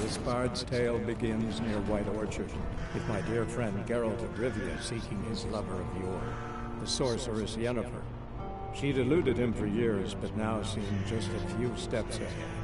this bard's tale begins near White Orchard, with my dear friend Geralt of Rivia seeking his lover of yore, the sorceress Yennefer. She'd eluded him for years, but now seemed just a few steps ahead.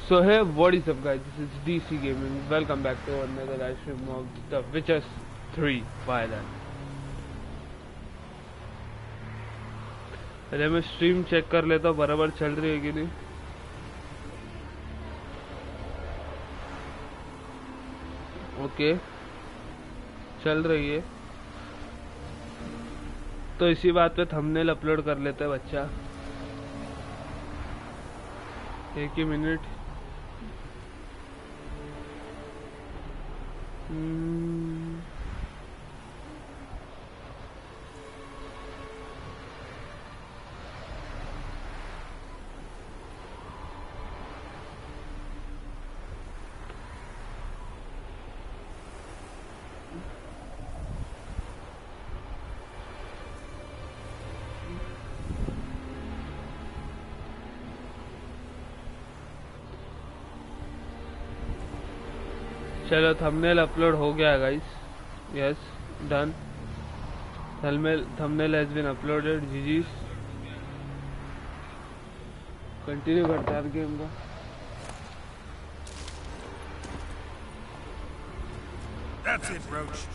So hey, what is up guys, this is DC Gaming. Welcome back to another live stream of The Witcher 3 Violent. पहले मैं stream check कर लेता हूँ बराबर चल रही है कि नहीं. ओके चल रही है तो इसी बात पे थंबनेल अपलोड कर लेते हैं बच्चा. एक ही मिनट. चलो थंबनेल अपलोड हो गया guys. Yes done. Thumbnail has been uploaded. GG continue करते हैं गेम का. That's it, Roach.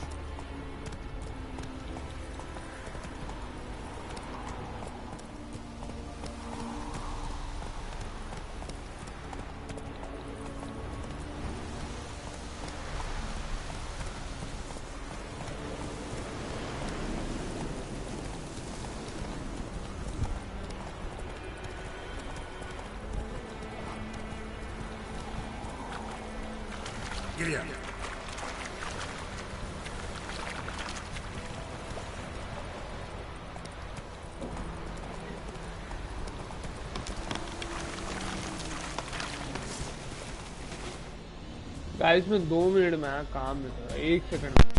Giddy up. Guys मैं 2 मिनट में आया काम में था 1 सेकंड में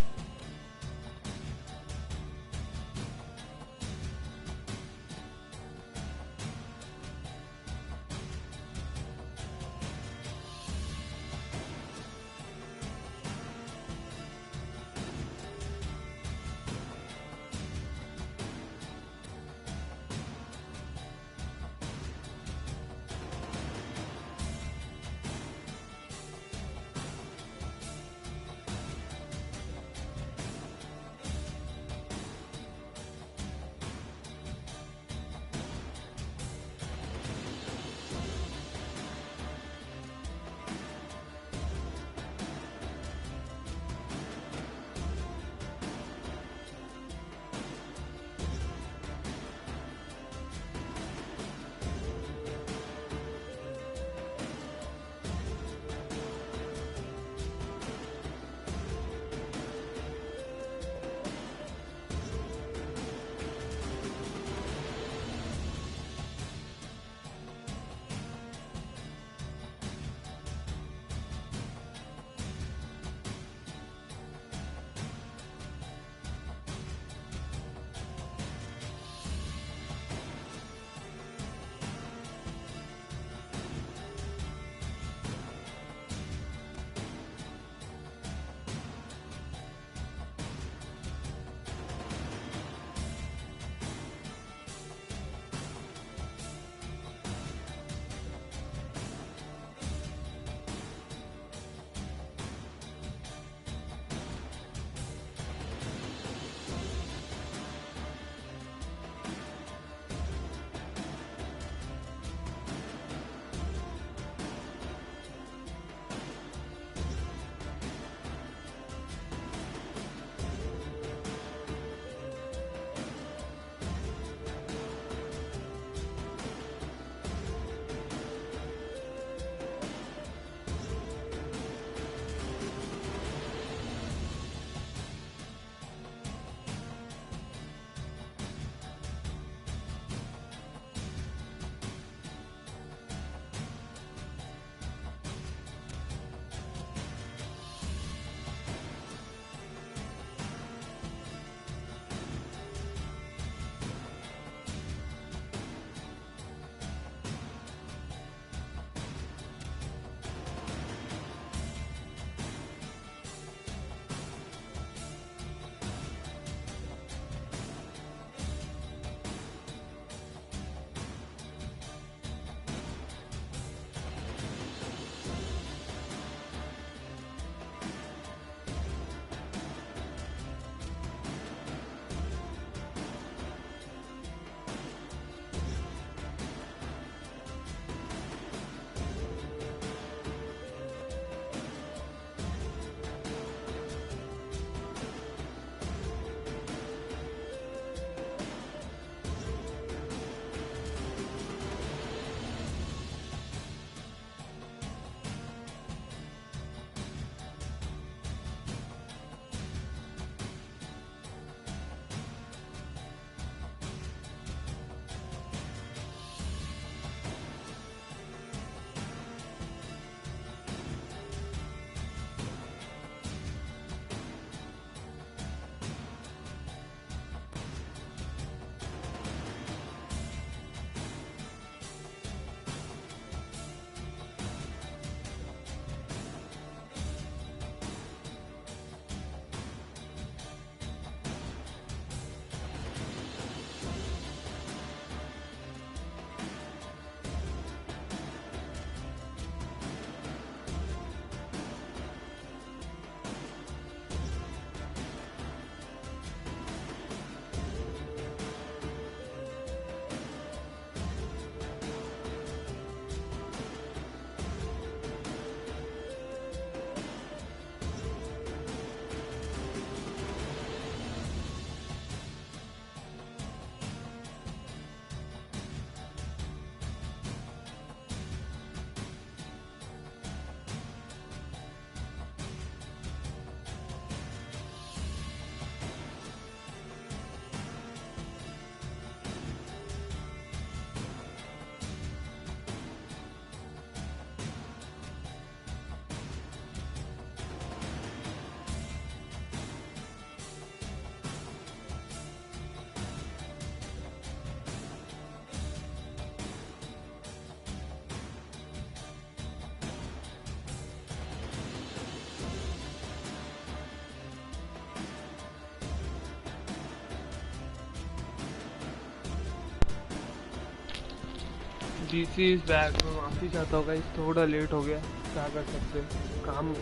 GC is back. मैं माफी चाहता हूँ गाइस, थोड़ा लेट हो गया, क्या कर सकते हैं,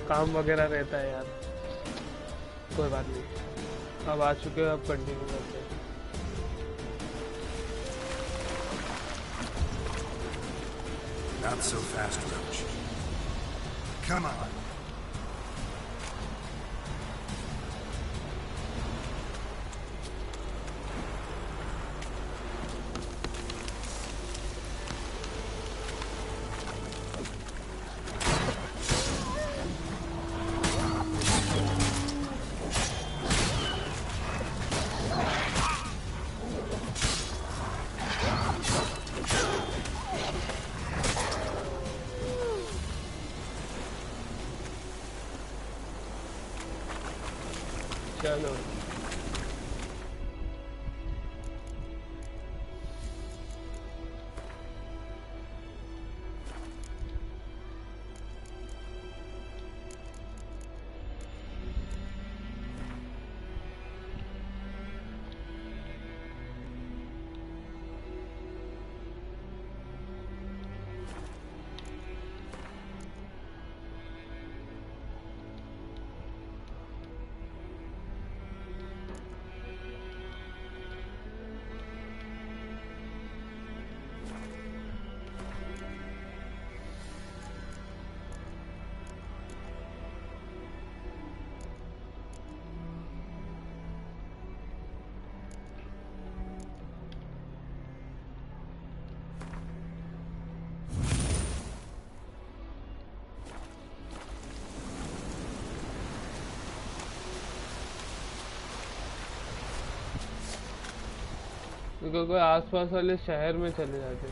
काम वगैरह रहता है यार, कोई बात नहीं, अब आ चुके हैं, अब कंटिन्यू करते हैं। Not so fast, Roach. Come on. चलो क्योंकि कोई आसपास वाले शहर में चले जाते,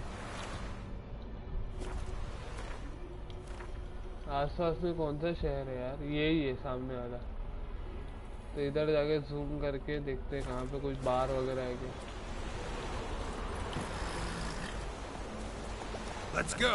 आसपास में कौन सा शहर है यार, यही है सामने वाला, तो इधर जाके जूम करके देखते हैं कहाँ पे कुछ बार वगैरह है क्या। Let's go.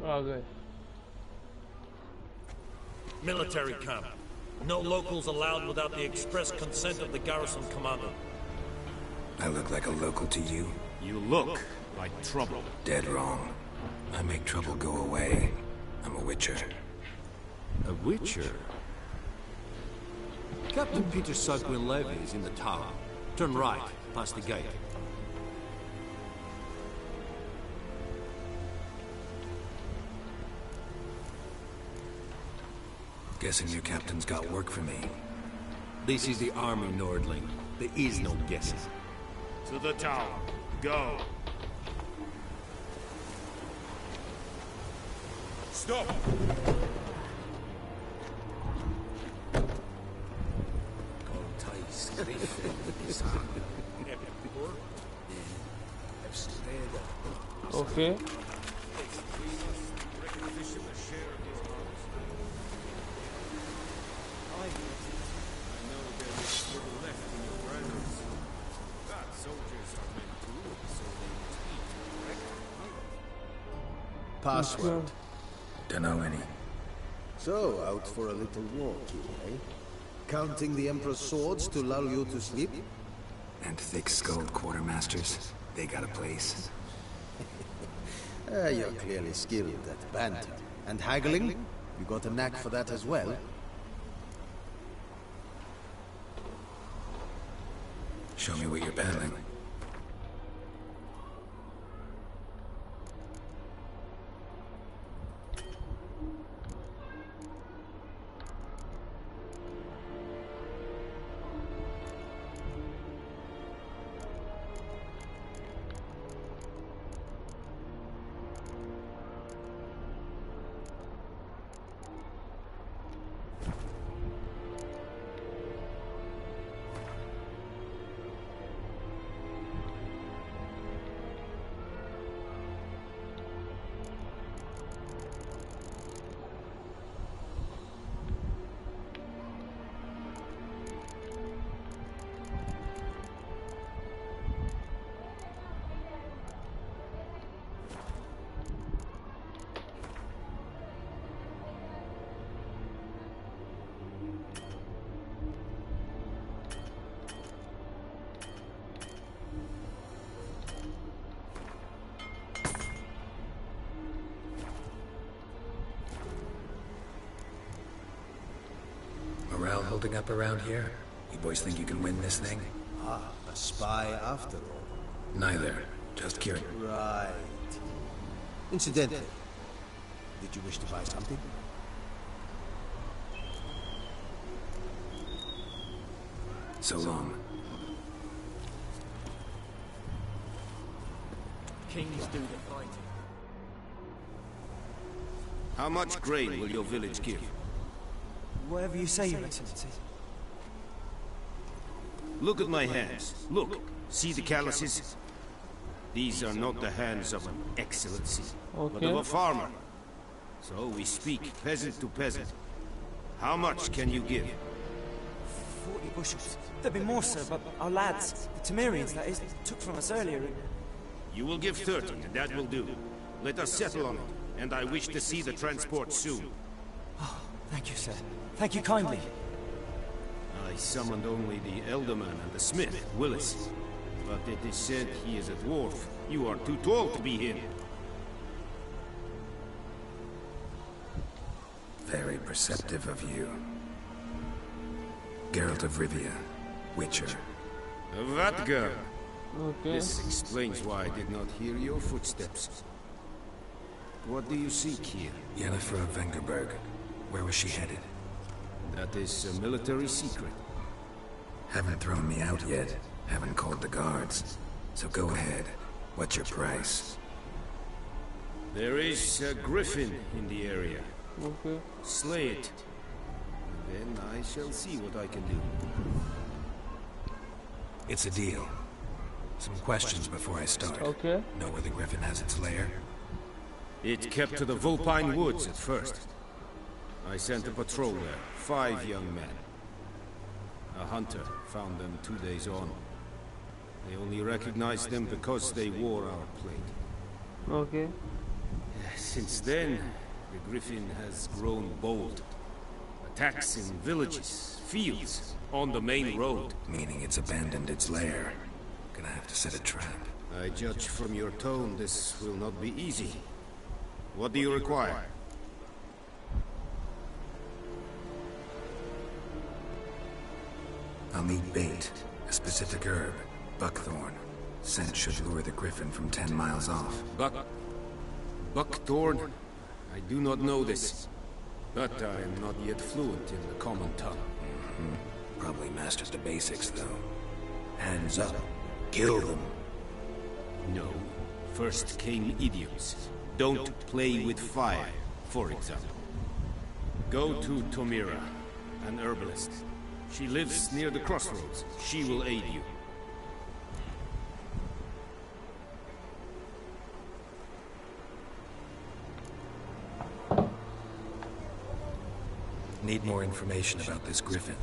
Okay. Military camp. No locals allowed without the express consent of the garrison commander. I look like a local to you? You look like trouble. Dead wrong. I make trouble go away. I'm a witcher. A witcher? Captain Peter Sugwin Levy is in the tower. Turn right, past the gate. Guessing your captain's got work for me. This is the army, Nordling. There is no guessing. To the tower. Go. Stop! Okay. Password. Don't know any. So, out for a little walk, eh? Counting the Emperor's swords to lull you to sleep? And thick-skulled quartermasters. They got a place. You're clearly skilled at banter. And haggling? You got a knack for that as well? Show me what you're battling. holding up around here? You boys think you can win this thing? Ah, a spy after all. Neither. Just curious. Right. Incidentally, did you wish to buy something? So long. Kings do the fighting. How much grain will your village give? Whatever you say, Your Excellency. Look at my hands. Look. See the calluses? These are not the hands of an excellency, but of a farmer. So we speak peasant to peasant. How much can you give? 40 bushels. There'd be more, sir, but our lads, the Temerians, that is, took from us earlier. You will give 30, and that will do. Let us settle on it, and I wish to see the transport soon. Oh, thank you, sir. Thank you kindly. I summoned only the Elderman and the smith, Willis. But it is said he is a dwarf. You are too tall to be him. Very perceptive of you. Geralt of Rivia, Witcher. Vatgar! Okay. This explains why I did not hear your footsteps. What do you seek here? Yennefer of Vengerberg. Where was she headed? That is a military secret. Haven't thrown me out yet. Haven't called the guards. So go ahead. What's your price? There is a griffin in the area. Okay. Slay it. And then I shall see what I can do. It's a deal. Some questions before I start. Okay. Know where the griffin has its lair? It kept to the Vulpine Woods at first. I sent a patrol there, 5 young men. A hunter found them 2 days on. They only recognized them because they wore our plate. Okay. Since then, the griffin has grown bold. Attacks in villages, fields, on the main road. Meaning it's abandoned its lair. Gonna have to set a trap. I judge from your tone this will not be easy. What do you require? I'll need bait. A specific herb. Buckthorn. Scent should lure the griffin from 10 miles off. Buckthorn? I do not know this. But I am not yet fluent in the common tongue. Probably mastered the basics, though. Hands up. Kill them. No. First came idioms. Don't play with fire, for example. Go to Tomira, an herbalist. She lives near the crossroads. She will aid you. Need more information about this griffin.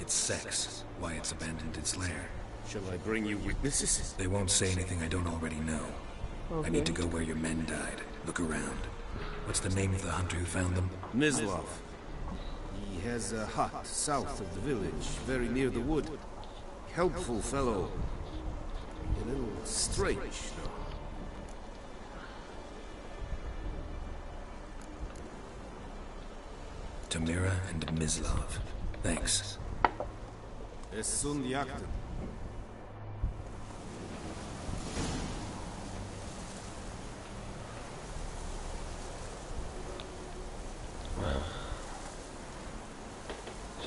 Its sex, why it's abandoned its lair. Shall I bring you witnesses? They won't say anything I don't already know. Okay. I need to go where your men died. Look around. What's the name of the hunter who found them? Mislav. He has a hut south of the village, very near the wood. Helpful fellow. A little strange, though. Tamira and Mislav. Thanks. Es sun jakten.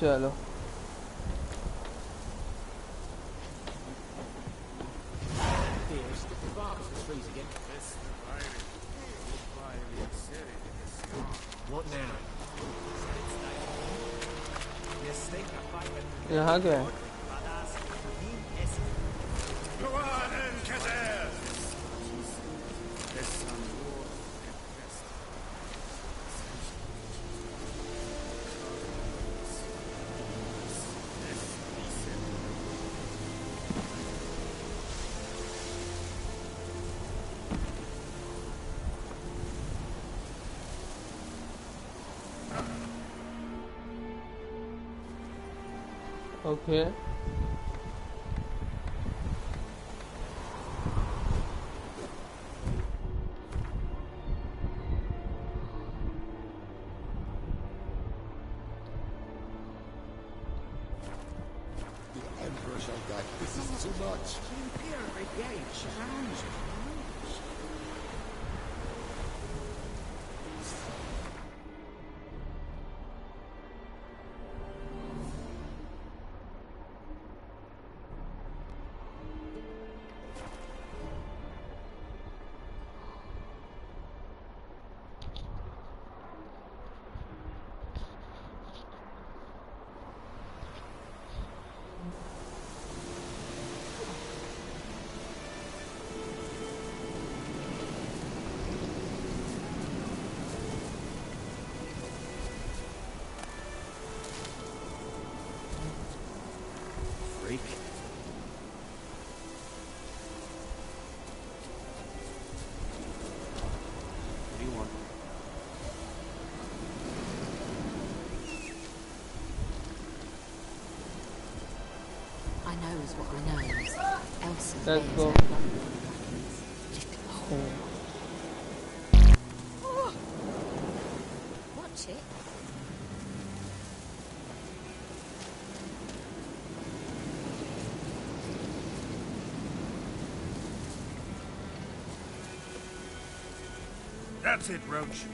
चलो यहाँ क्या है Okay. Like this is too much. I knows what I knows. Elsa Let's go. Watch it. That's it, Roach.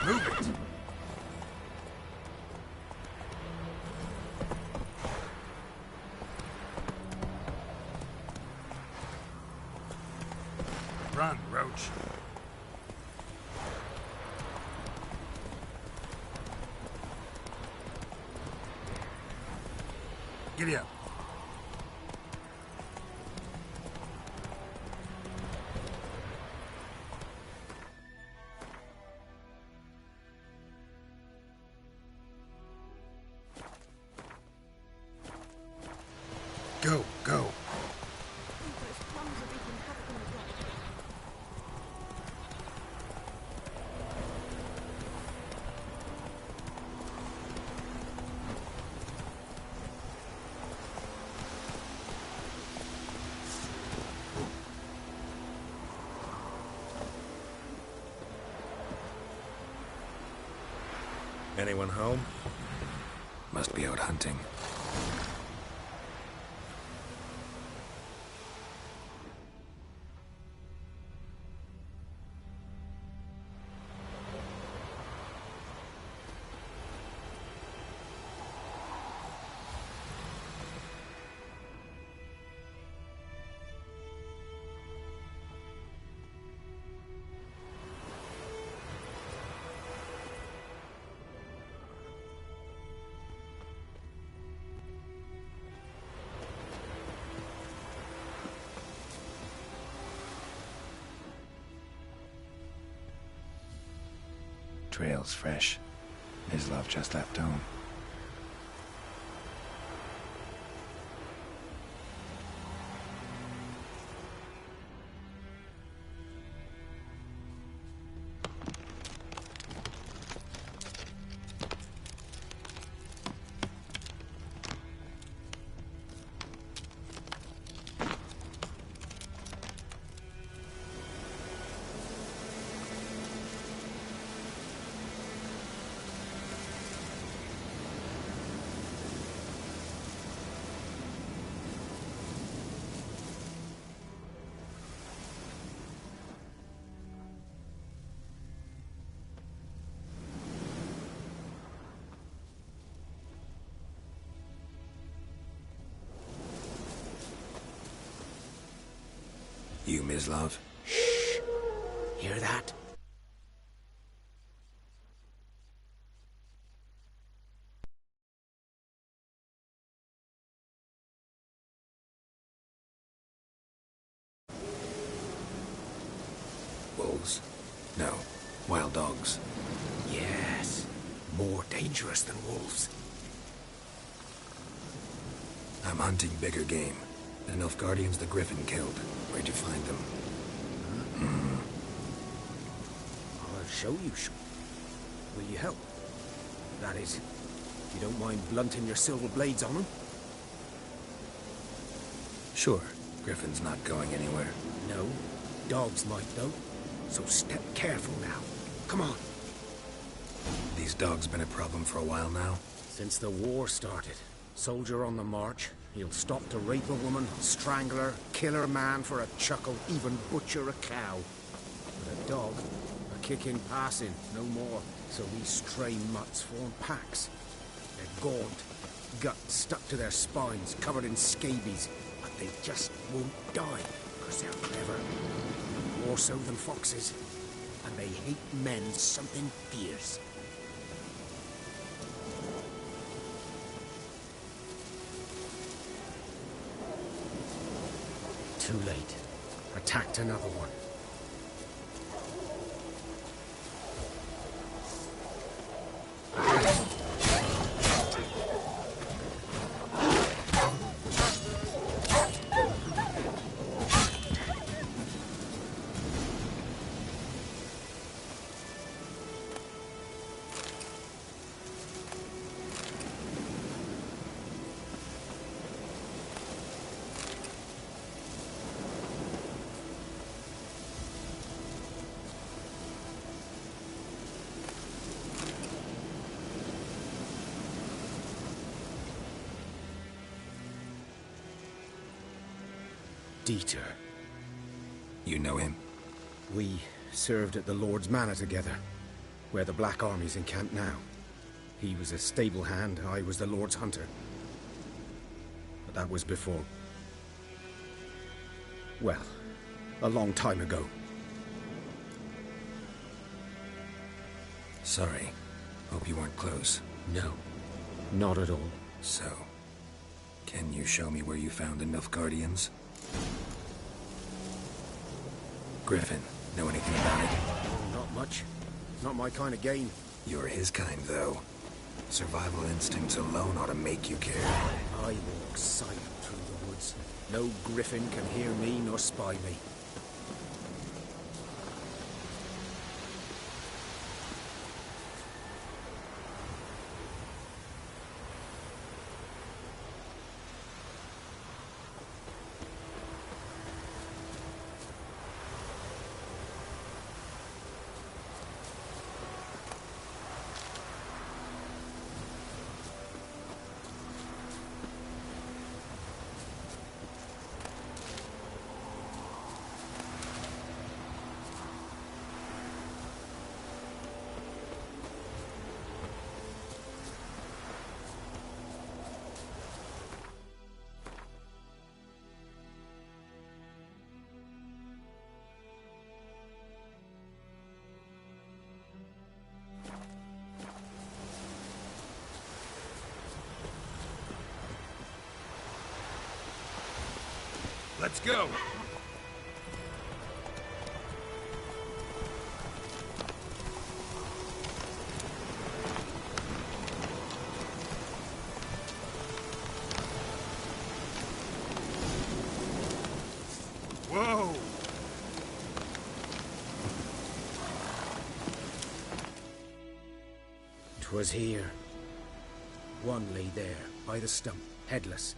Move it! Run, Roach. Giddy up. Go, go. Anyone home? Must be out hunting. Trail's fresh. Mislav just left home. You, Mislav? Shh! Hear that? Wolves? No. Wild dogs. Yes. More dangerous than wolves. I'm hunting bigger game. Enough Guardians the Griffin killed. Where'd you find them? I'll show you. Will you help? That is, you don't mind blunting your silver blades on them? Sure. Griffin's not going anywhere. No. Dogs might, though. So step careful now. Come on. These dogs been a problem for a while now? Since the war started. Soldier on the march. He'll stop to rape a woman, strangle her, kill her man for a chuckle, even butcher a cow. But a dog, a kick in passing, no more. So these stray mutts form packs. They're gaunt, guts stuck to their spines, covered in scabies. But they just won't die, because they're clever. More so than foxes. And they hate men something fierce. Too late. Attacked another one. Dieter. You know him? We served at the Lord's Manor together, where the Black Army's encamped now. He was a stable hand, I was the Lord's hunter. But that was before... well, a long time ago. Sorry. Hope you weren't close. No, not at all. So, can you show me where you found enough Guardians? Griffin, know anything about it? Oh, not much. Not my kind of game. You're his kind, though. Survival instincts alone ought to make you care. I walk silent through the woods. No griffin can hear me nor spy me. Let's go! Whoa! 'Twas here. One lay there, by the stump, headless.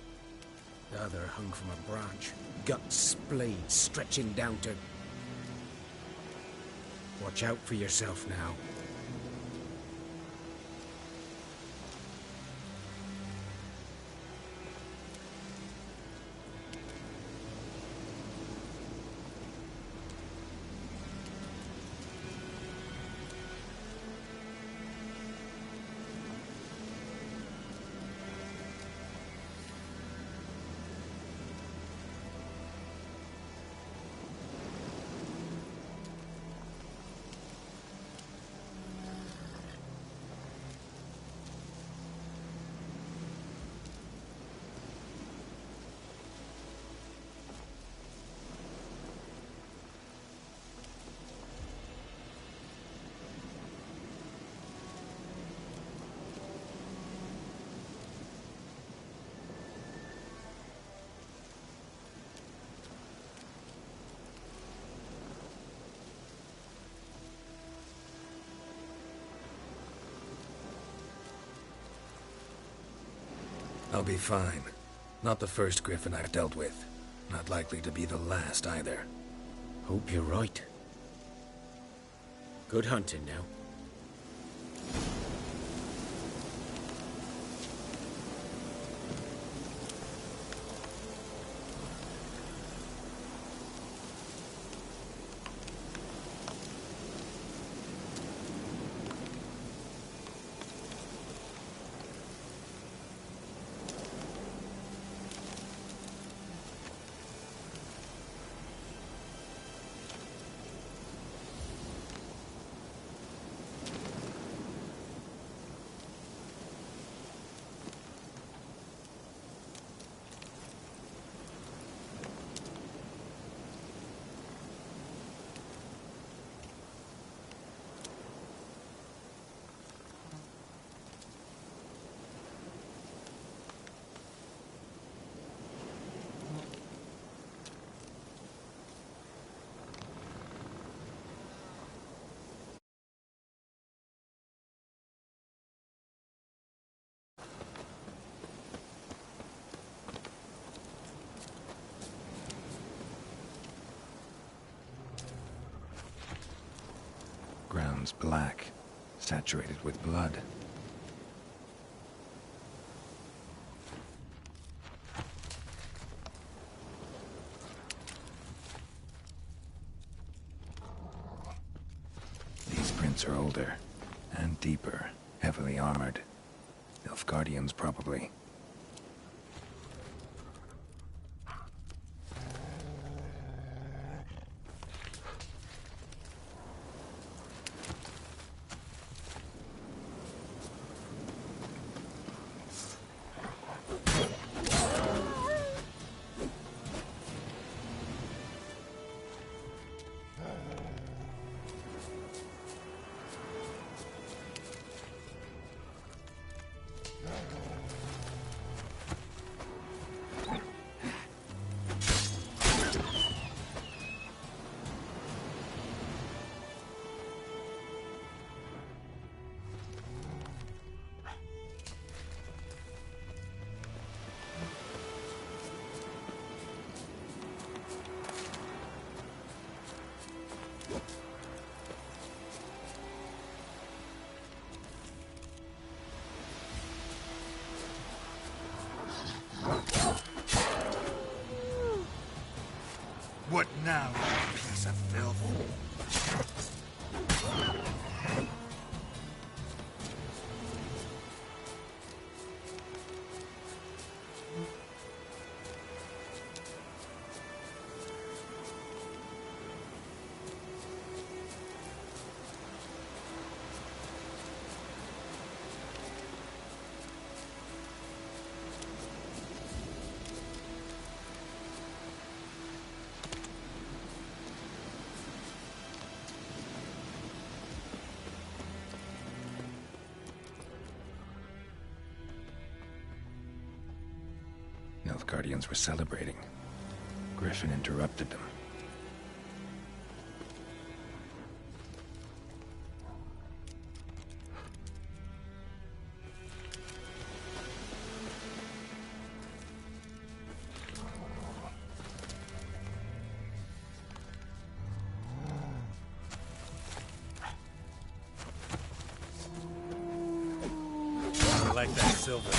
The other hung from a branch, guts splayed, stretching down to... Watch out for yourself now. I'll be fine. Not the first Griffin I've dealt with. Not likely to be the last either. Hope you're right. Good hunting now. stones black, saturated with blood. These prints are older and deeper, heavily armored. Nilfgaardians, probably. What now, you piece of filth? Nilfgaardians were celebrating. Griffin interrupted them. I like that silver.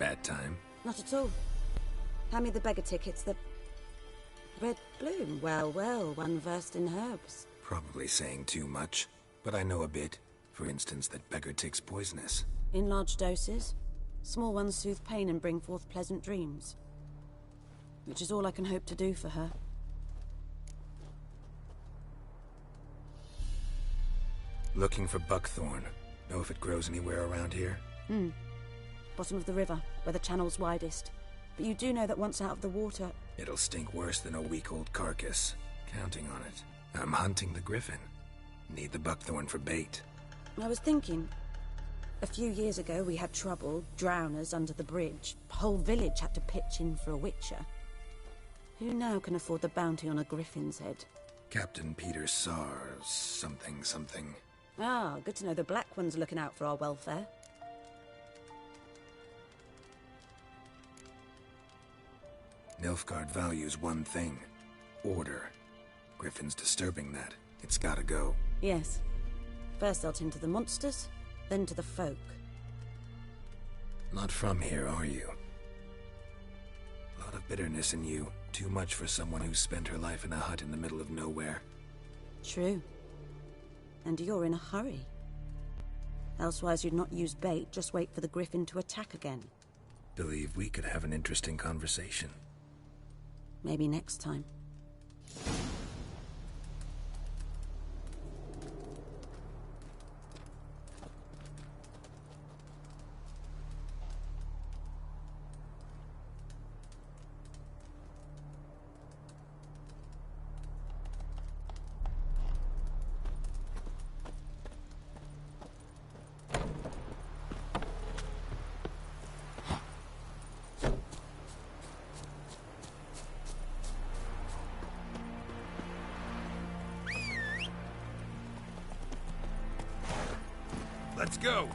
Bad time? Not at all. Hand me the beggar tickets, the... Red bloom. Well, well, one versed in herbs. Probably saying too much, but I know a bit. For instance, that beggar tick's poisonous. In large doses. Small ones soothe pain and bring forth pleasant dreams. Which is all I can hope to do for her. Looking for buckthorn. Know if it grows anywhere around here? Bottom of the river, where the channel's widest. But you do know that once out of the water... It'll stink worse than a week-old carcass. Counting on it. I'm hunting the griffin. Need the buckthorn for bait. I was thinking... A few years ago we had trouble, drowners under the bridge. The whole village had to pitch in for a witcher. Who now can afford the bounty on a griffin's head? Captain Peter Sars... something. Ah, good to know the Black One's looking out for our welfare. Nilfgaard values one thing. Order. Griffin's disturbing that. It's gotta go. Yes. First I'll tend to the monsters, then to the folk. Not from here, are you? A lot of bitterness in you. Too much for someone who spent her life in a hut in the middle of nowhere. True. And you're in a hurry. Elsewise you'd not use bait, just wait for the griffin to attack again. Believe we could have an interesting conversation. Maybe next time. Let's go!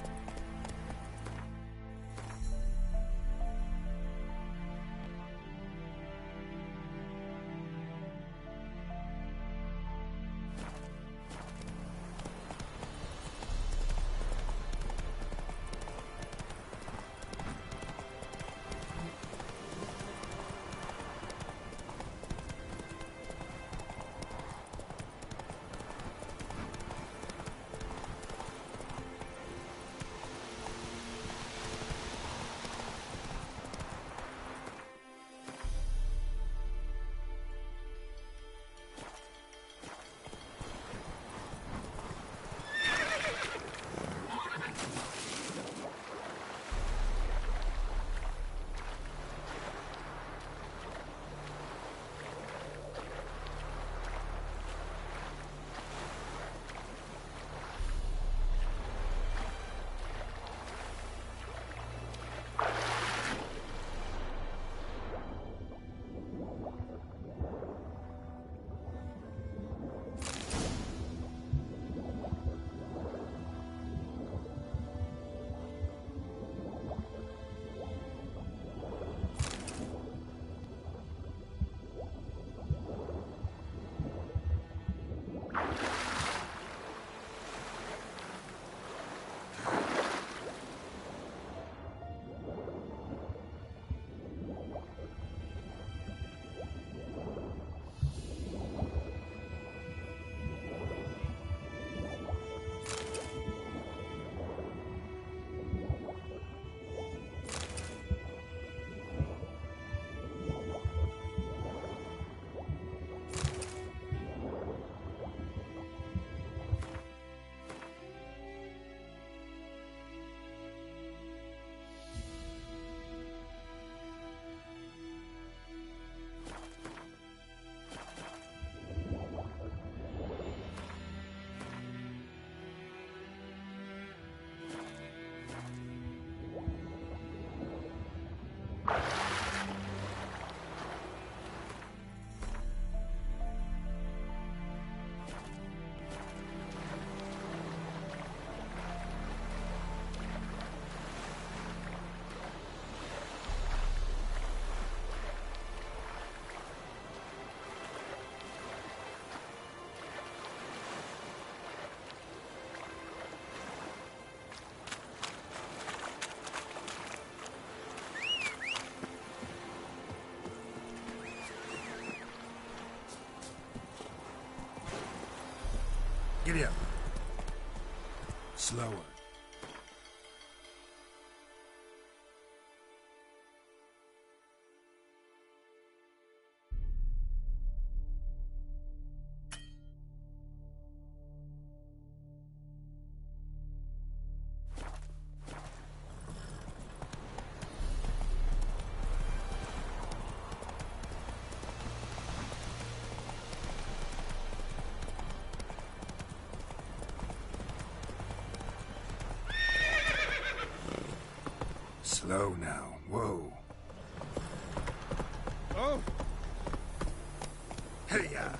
Giddy up. Slower. Slow now. Whoa. Oh! Hey, ya!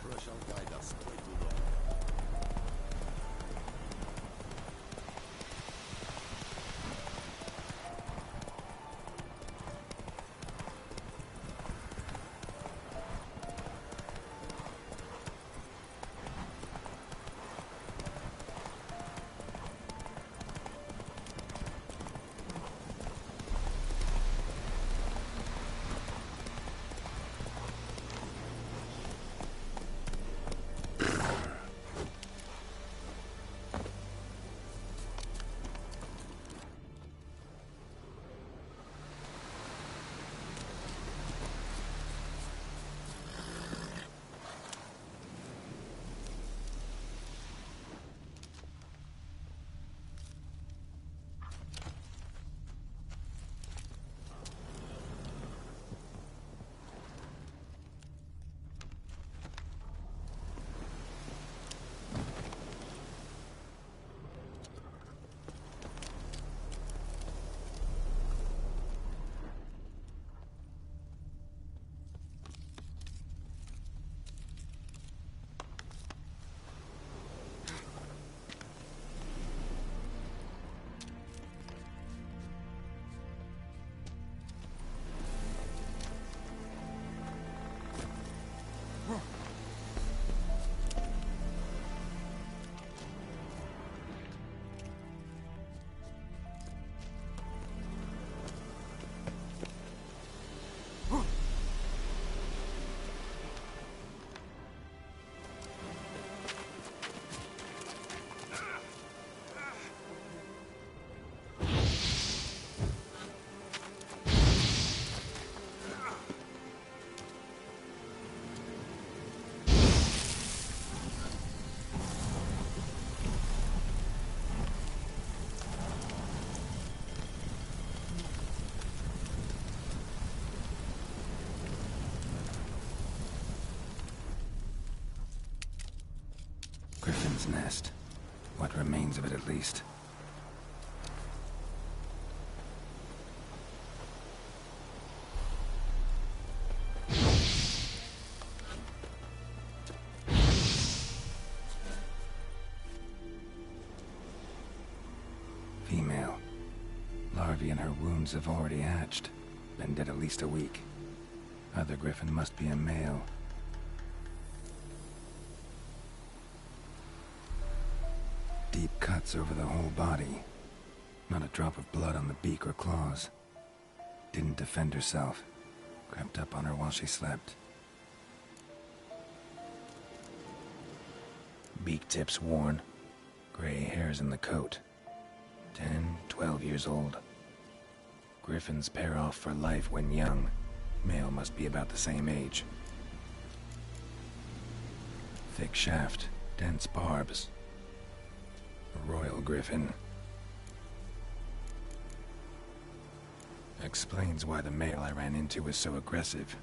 Griffin's nest. What remains of it, at least. Female. Larvae in her wounds have already hatched. Been dead at least a week. Other griffin must be a male. Deep cuts over the whole body. Not a drop of blood on the beak or claws. Didn't defend herself. Crept up on her while she slept. Beak tips worn. Gray hairs in the coat. 10, 12 years old. Griffins pair off for life when young. Male must be about the same age. Thick shaft, dense barbs. A royal griffin. Explains why the male I ran into was so aggressive.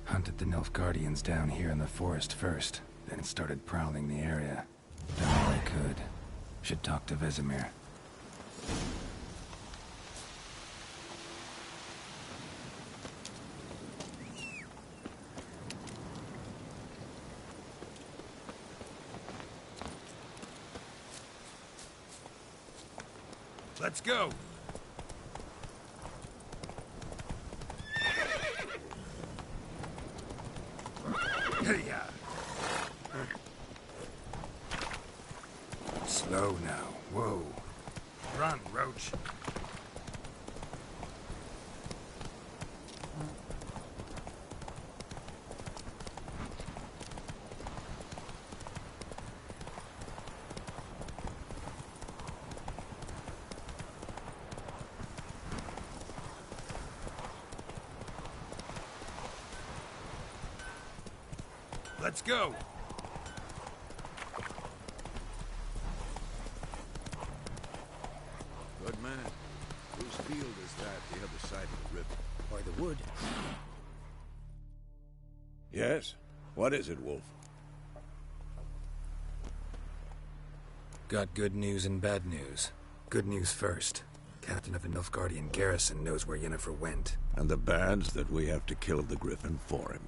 Hunted the Nilfgaardians down here in the forest first, then started prowling the area. Done all I could. Should talk to Vesemir. Let's go! Hey-ya! Slow now. Whoa. Run, Roach. Let's go! Good man. Whose field is that the other side of the river? By the wood. Yes? What is it, Wolf? Got good news and bad news. Good news first. Captain of the Nilfgaardian garrison knows where Yennefer went. And the bad's that we have to kill the Griffin for him.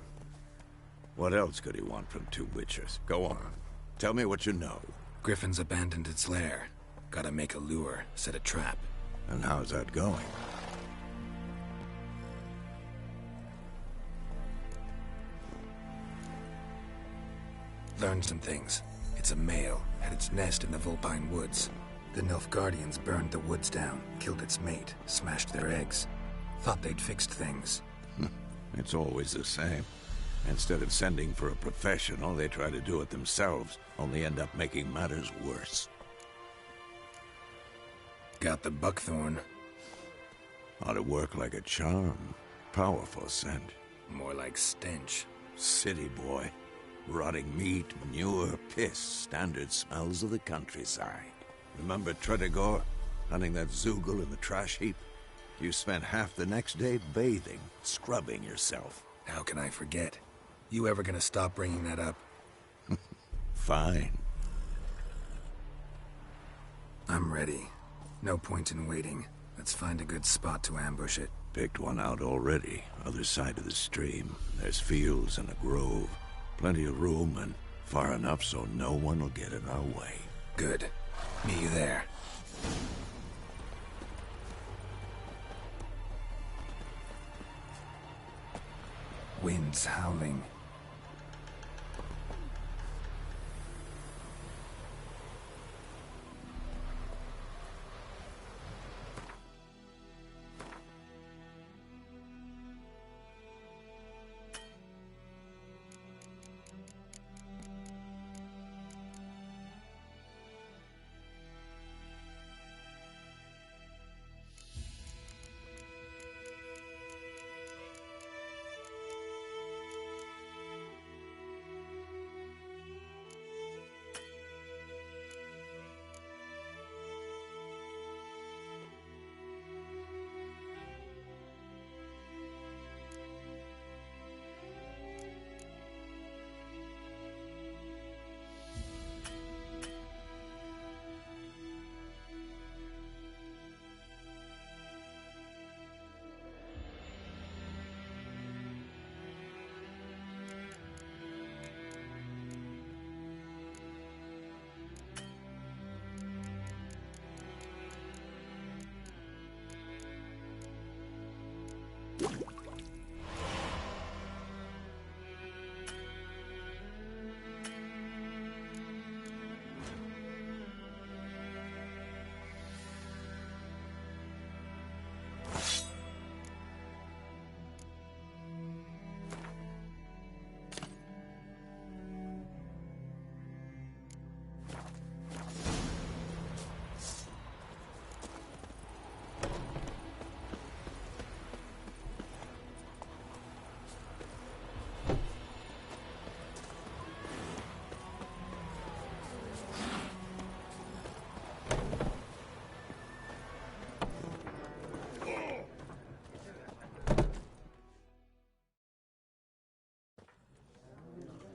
What else could he want from two witches? Go on. Tell me what you know. Griffin's abandoned its lair. Gotta make a lure, set a trap. And how's that going? Learned some things. It's a male, had its nest in the Vulpine Woods. The Nilfgaardians burned the woods down, killed its mate, smashed their eggs. Thought they'd fixed things. It's always the same. Instead of sending for a professional, they try to do it themselves, only end up making matters worse. Got the buckthorn. Ought to work like a charm. Powerful scent. More like stench. City boy. Rotting meat, manure, piss, standard smells of the countryside. Remember Tredegor? Hunting that Zoogle in the trash heap? You spent half the next day bathing, scrubbing yourself. How can I forget? You ever gonna stop bringing that up? Fine. I'm ready. No point in waiting. Let's find a good spot to ambush it. Picked one out already. Other side of the stream. There's fields and a grove. Plenty of room and far enough so no one will get in our way. Good. Meet you there. Wind's howling.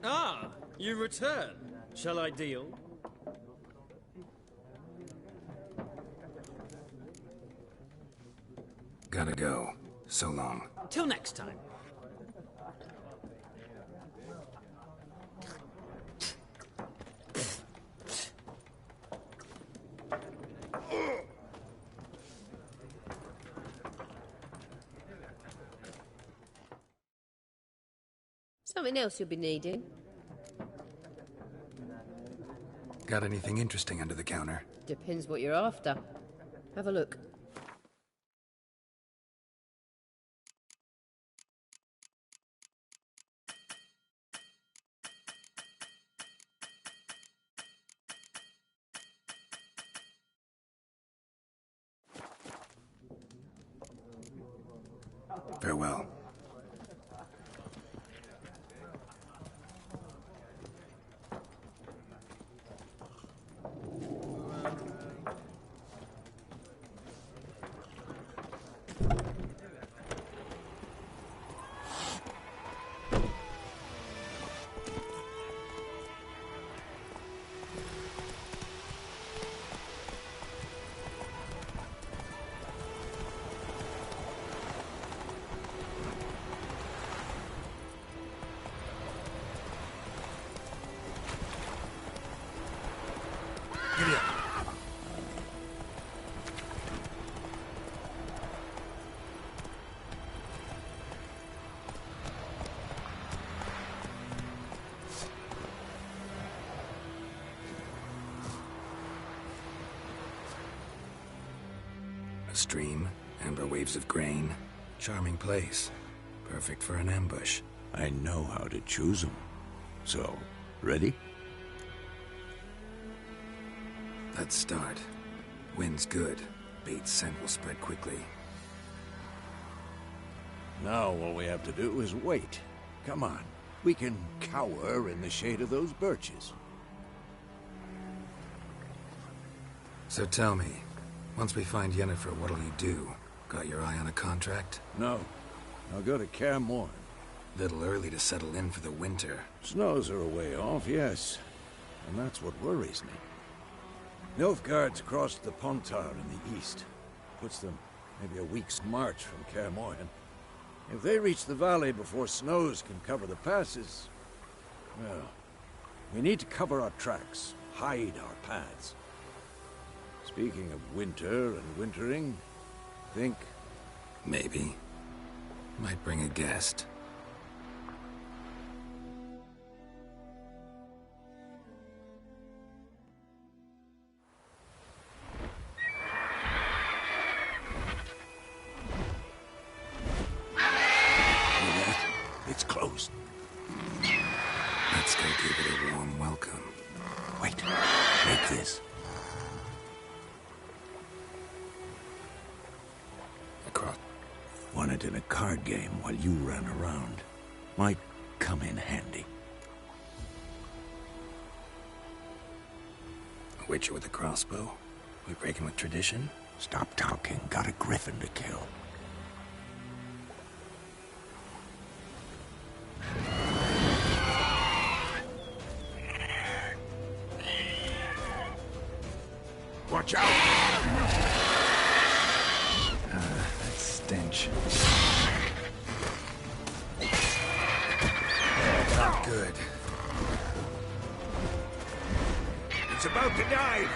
Ah, you return. Shall I deal? Gotta go. So long. Till next time. Something else you'll be needing? Got anything interesting under the counter? Depends what you're after. Have a look. Farewell. stream, amber waves of grain. Charming place. Perfect for an ambush. I know how to choose them. So, ready? Let's start. Wind's good. Bait's scent will spread quickly. Now all we have to do is wait. Come on. We can cower in the shade of those birches. So tell me, once we find Yennefer, what'll you do? Got your eye on a contract? No. I'll go to Kaer Morhen. Little early to settle in for the winter. Snows are a way off, yes. And that's what worries me. Nilfgaard's crossed the Pontar in the east. Puts them maybe a week's march from Kaer Morhen. If they reach the valley before snows can cover the passes, well, we need to cover our tracks, hide our paths. Speaking of winter and wintering, think... Maybe. Might bring a guest. It's closed. Let's go give it a warm welcome. Wait. Take this. Across. Won it in a card game while you ran around. Might come in handy. A witcher with a crossbow? We breaking with tradition? Stop talking. Got a griffin to kill. Watch out! That stench. Not good. It's about to dive!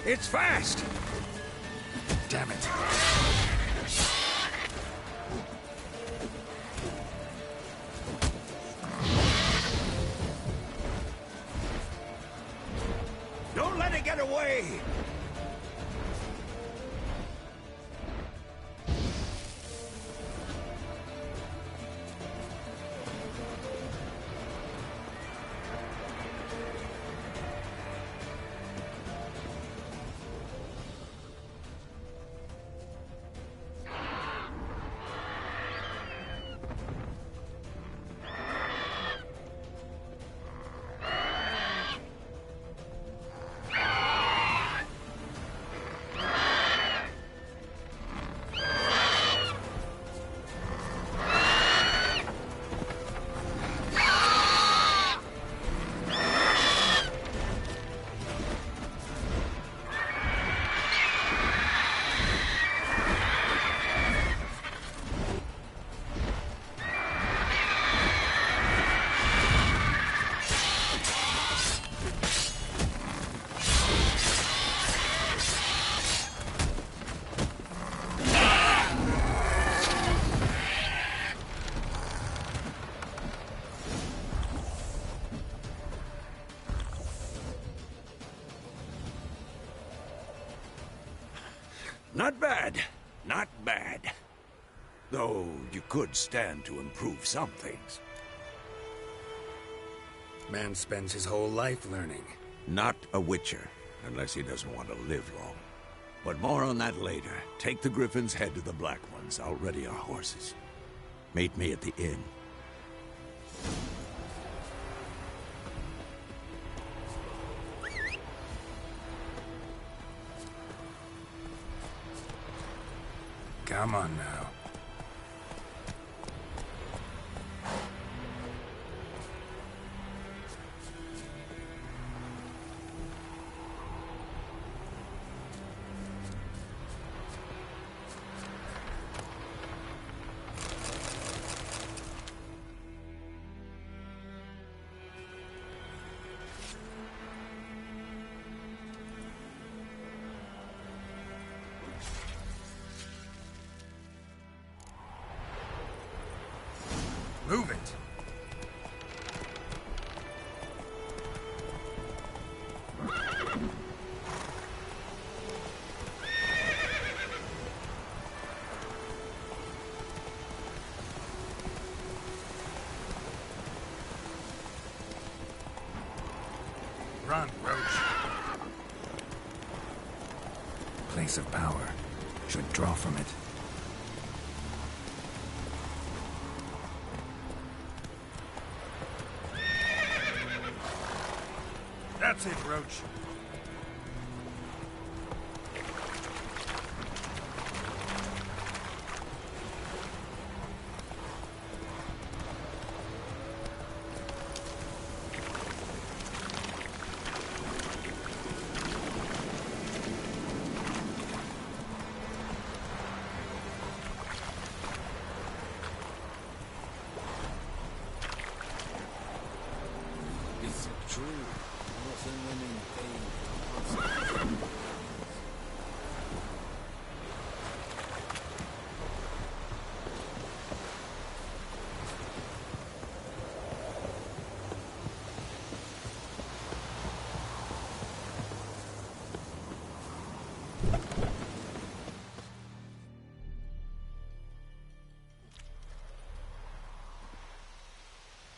It's fast! Damn it. Don't let it get away! Not bad. Not bad. Though you could stand to improve some things. Man spends his whole life learning. Not a witcher, unless he doesn't want to live long. But more on that later. Take the Griffin's head to the Black Ones. I'll ready our horses. Meet me at the inn. Come on now. Move it! Run, Roach. Place of power. Should draw from it. That's it, Roach. Is it true? Nothing women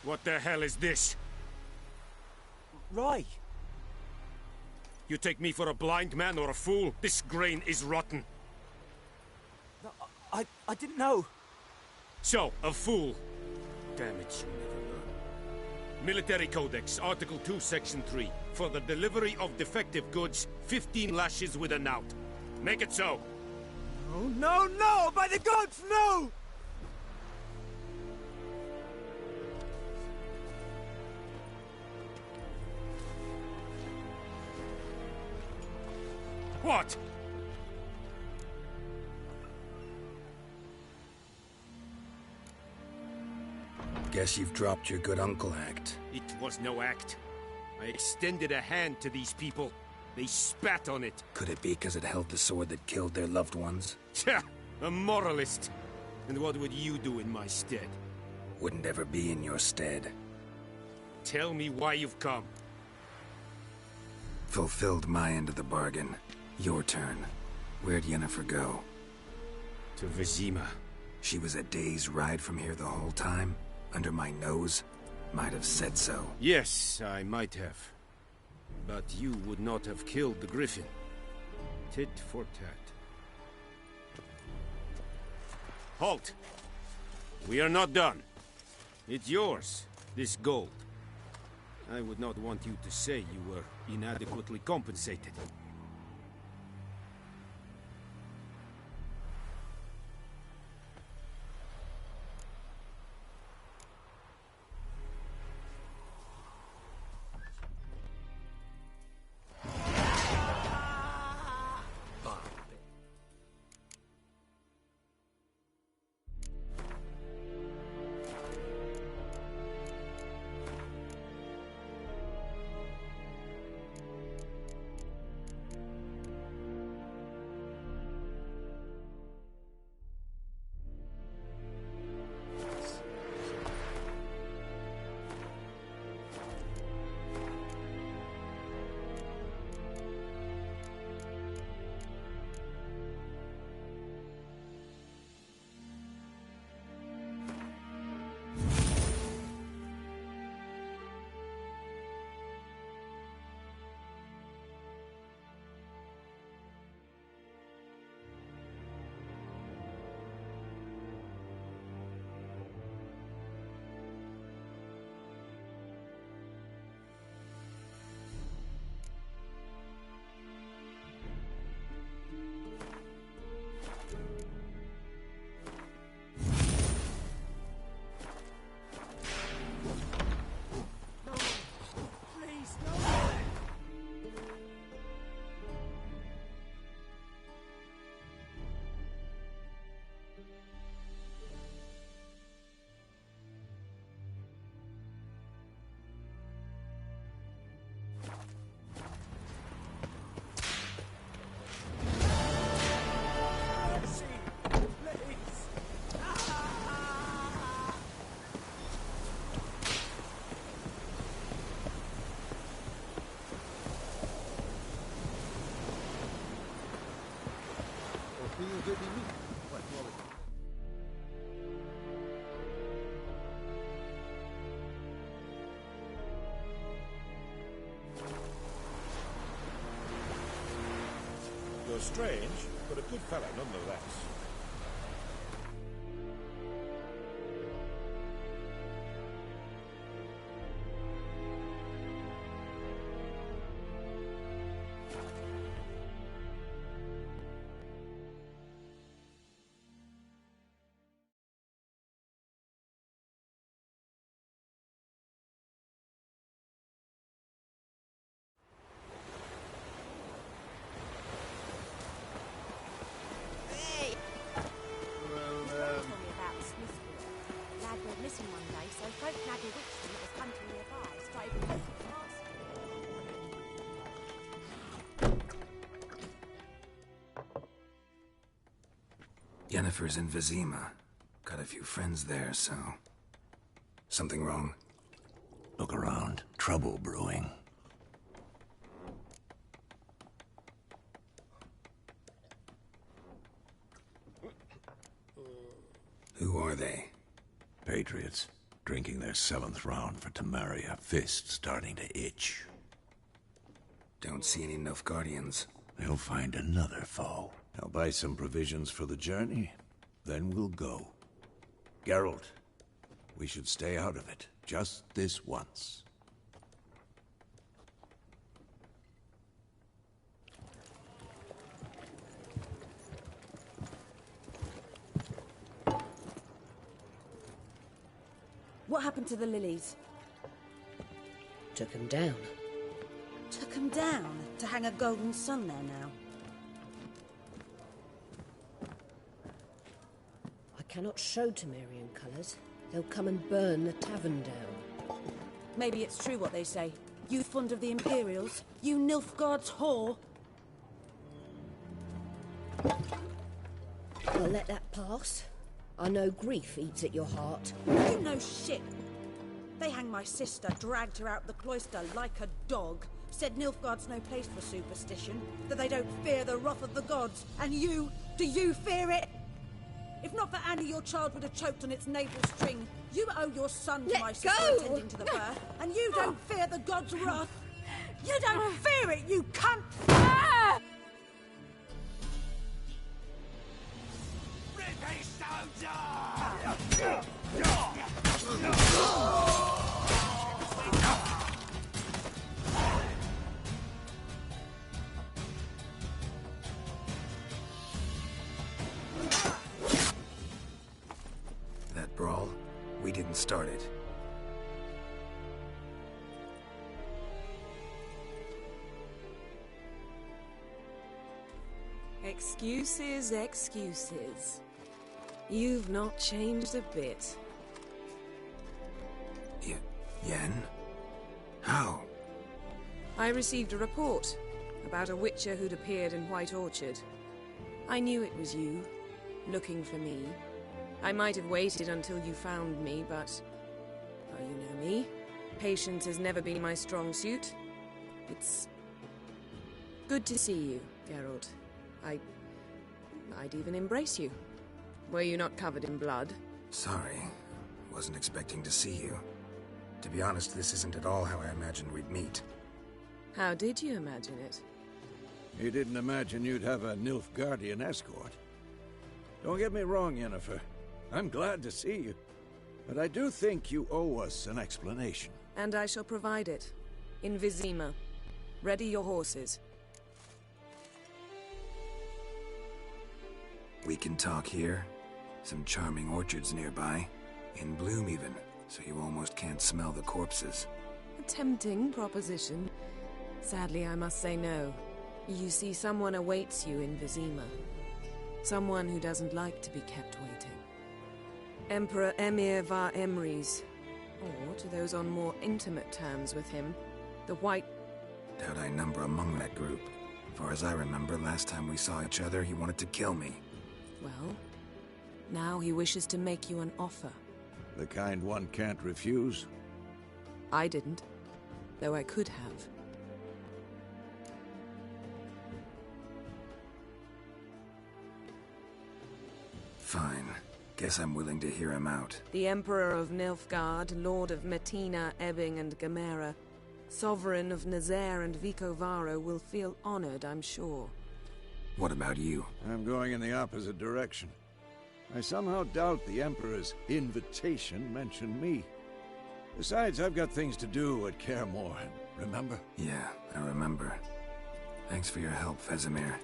What the hell is this? Rye! You take me for a blind man or a fool? This grain is rotten. No, I didn't know. So, a fool. Damn it, you never learn. Military Codex, Article 2, Section 3. For the delivery of defective goods, 15 lashes with a knout. Make it so. No, no, no! By the gods, no! What? Guess you've dropped your good uncle act. It was no act. I extended a hand to these people. They spat on it. Could it be because it held the sword that killed their loved ones? Tja, a moralist. And what would you do in my stead? Wouldn't ever be in your stead. Tell me why you've come. Fulfilled my end of the bargain. Your turn. Where'd Yennefer go? To Vizima. She was a day's ride from here the whole time? Under my nose? Might have said so. Yes, I might have. But you would not have killed the Griffin. Tit for tat. Halt! We are not done. It's yours, this gold. I would not want you to say you were inadequately compensated. strange, but a good fella nonetheless. Yennefer's in Vizima. Got a few friends there, so... Something wrong? Look around. Trouble brewing. Who are they? Patriots. Drinking their 7th round for Temeria. Fist starting to itch. Don't see any Nilfgaardians. They'll find another foe. I'll buy some provisions for the journey, then we'll go. Geralt, we should stay out of it, just this once. What happened to the lilies? Took them down. Took them down? To hang a golden sun there now? I cannot show Temerian colours. They'll come and burn the tavern down. Maybe it's true what they say. You fond of the Imperials? You Nilfgaard's whore? I'll let that pass. I know grief eats at your heart. You know shit. They hanged my sister, dragged her out the cloister like a dog. Said Nilfgaard's no place for superstition, that they don't fear the wrath of the gods. And you, do you fear it? If not for Annie, your child would have choked on its navel string. You owe your son to my sister attending to the birth, and you don't fear the gods' wrath. You don't fear it, you cunt! That brawl, we didn't start it. Excuses, excuses. You've not changed a bit. Yen? How? I received a report about a witcher who'd appeared in White Orchard. I knew it was you, looking for me. I might have waited until you found me, but... well, you know me. Patience has never been my strong suit. It's... good to see you, Geralt. I'd even embrace you. Were you not covered in blood? Sorry. Wasn't expecting to see you. To be honest, this isn't at all how I imagined we'd meet. How did you imagine it? You didn't imagine you'd have a Nilfgaardian escort. Don't get me wrong, Yennefer. I'm glad to see you. But I do think you owe us an explanation. And I shall provide it. In Vizima. Ready your horses. We can talk here. Some charming orchards nearby. In bloom even, so you almost can't smell the corpses. A tempting proposition. Sadly, I must say no. You see, someone awaits you in Vizima. Someone who doesn't like to be kept waiting. Emperor Emir var Emrys. Or, to those on more intimate terms with him, the White... Doubt I number among that group. Far as I remember, last time we saw each other, he wanted to kill me. Well, now he wishes to make you an offer. The kind one can't refuse? I didn't, though I could have. Fine. Guess I'm willing to hear him out. The Emperor of Nilfgaard, Lord of Metina, Ebbing and Gamera, Sovereign of Nazaire and Vicovaro will feel honored, I'm sure. What about you? I'm going in the opposite direction. I somehow doubt the Emperor's invitation mentioned me. Besides, I've got things to do at Kaer Morhen, remember? Yeah, I remember. Thanks for your help, Vesemir.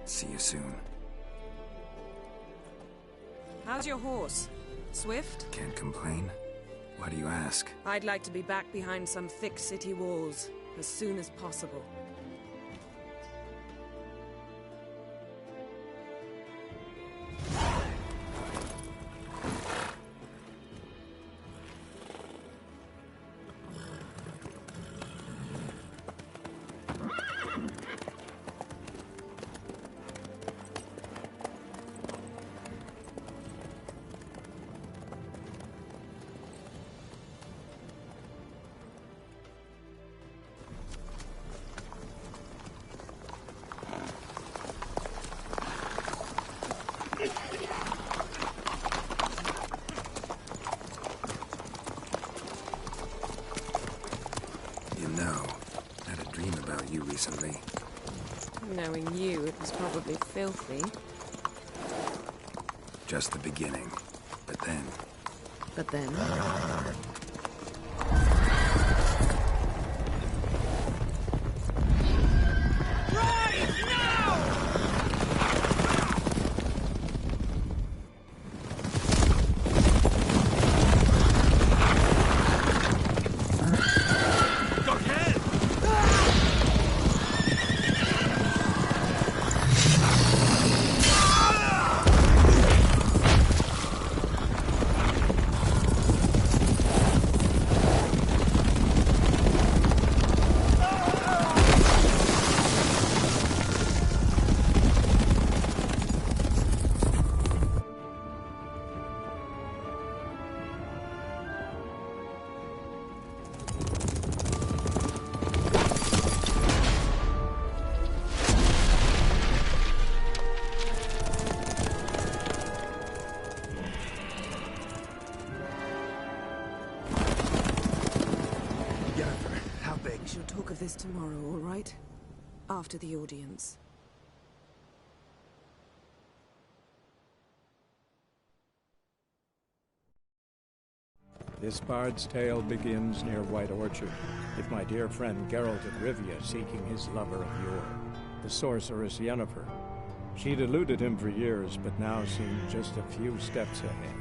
See you soon. How's your horse? Swift? Can't complain. Why do you ask? I'd like to be back behind some thick city walls as soon as possible. Recently. Knowing you, it was probably filthy. Just the beginning. But then... But then? This tomorrow, all right? After the audience. This bard's tale begins near White Orchard, with my dear friend Geralt of Rivia seeking his lover of yore, the sorceress Yennefer. She'd eluded him for years, but now seemed just a few steps ahead.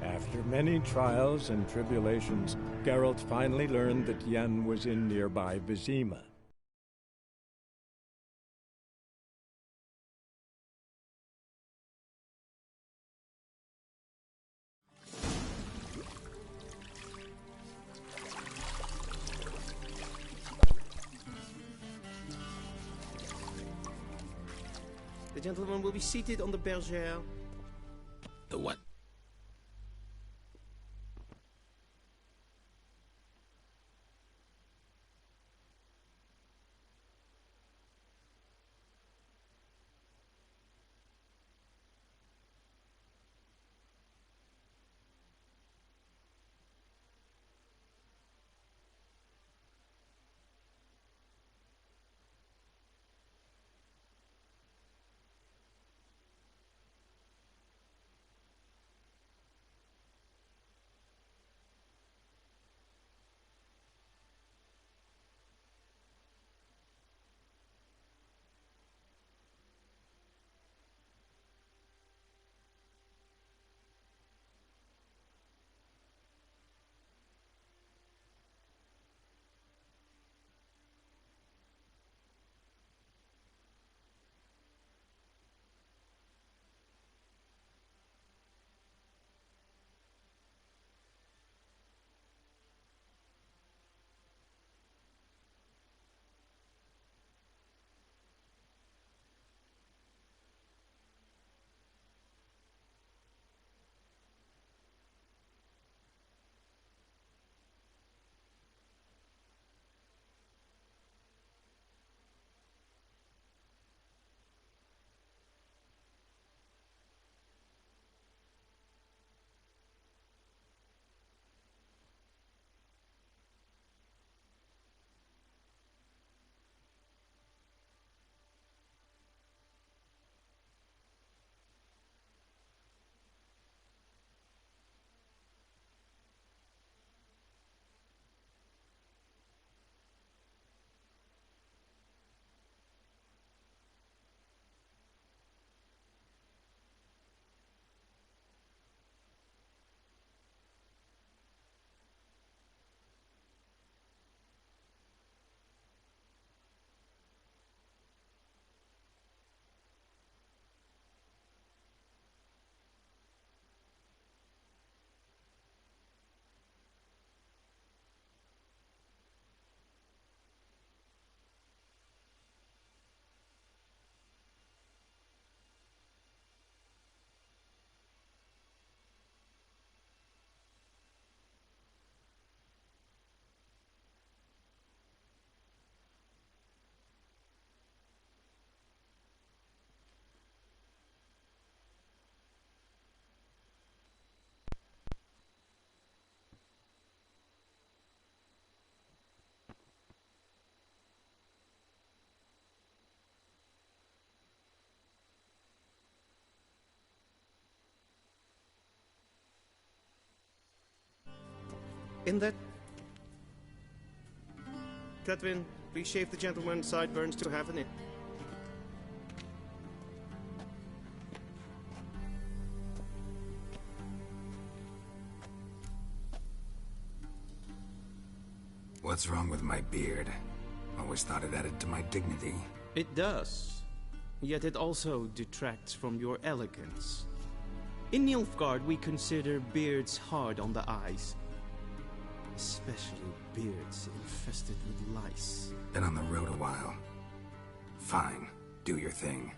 After many trials and tribulations, Geralt finally learned that Yen was in nearby Vizima. The gentleman will be seated on the bergère. The what? In that... Catherine, please shave the gentleman's sideburns to have an it. What's wrong with my beard? Always thought it added to my dignity. It does. Yet it also detracts from your elegance. In Nilfgaard, we consider beards hard on the eyes. Especially beards infested with lice. Been on the road a while. Fine. Do your thing.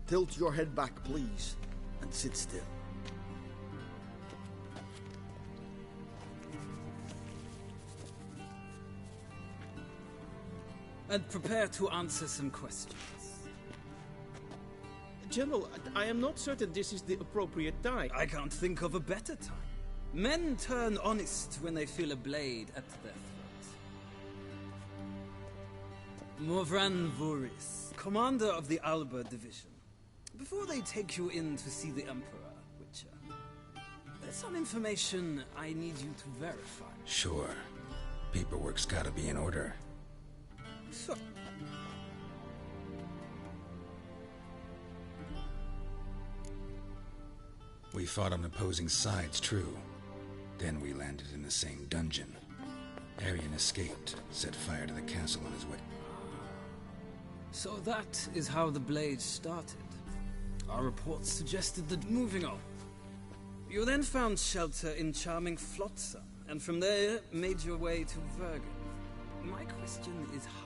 Tilt your head back, please, and sit still. And prepare to answer some questions. General, I am not certain this is the appropriate time. I can't think of a better time. Men turn honest when they feel a blade at their throat. Morvran Voris, commander of the Alba Division. Before they take you in to see the Emperor, Witcher, there's some information I need you to verify. Sure. Paperwork's gotta be in order. So... We fought on opposing sides, true. Then we landed in the same dungeon. Arian escaped, set fire to the castle on his way. So that is how the Blade started. Our reports suggested that moving on. You then found shelter in charming Flotsam, and from there made your way to Vergen. My question is how?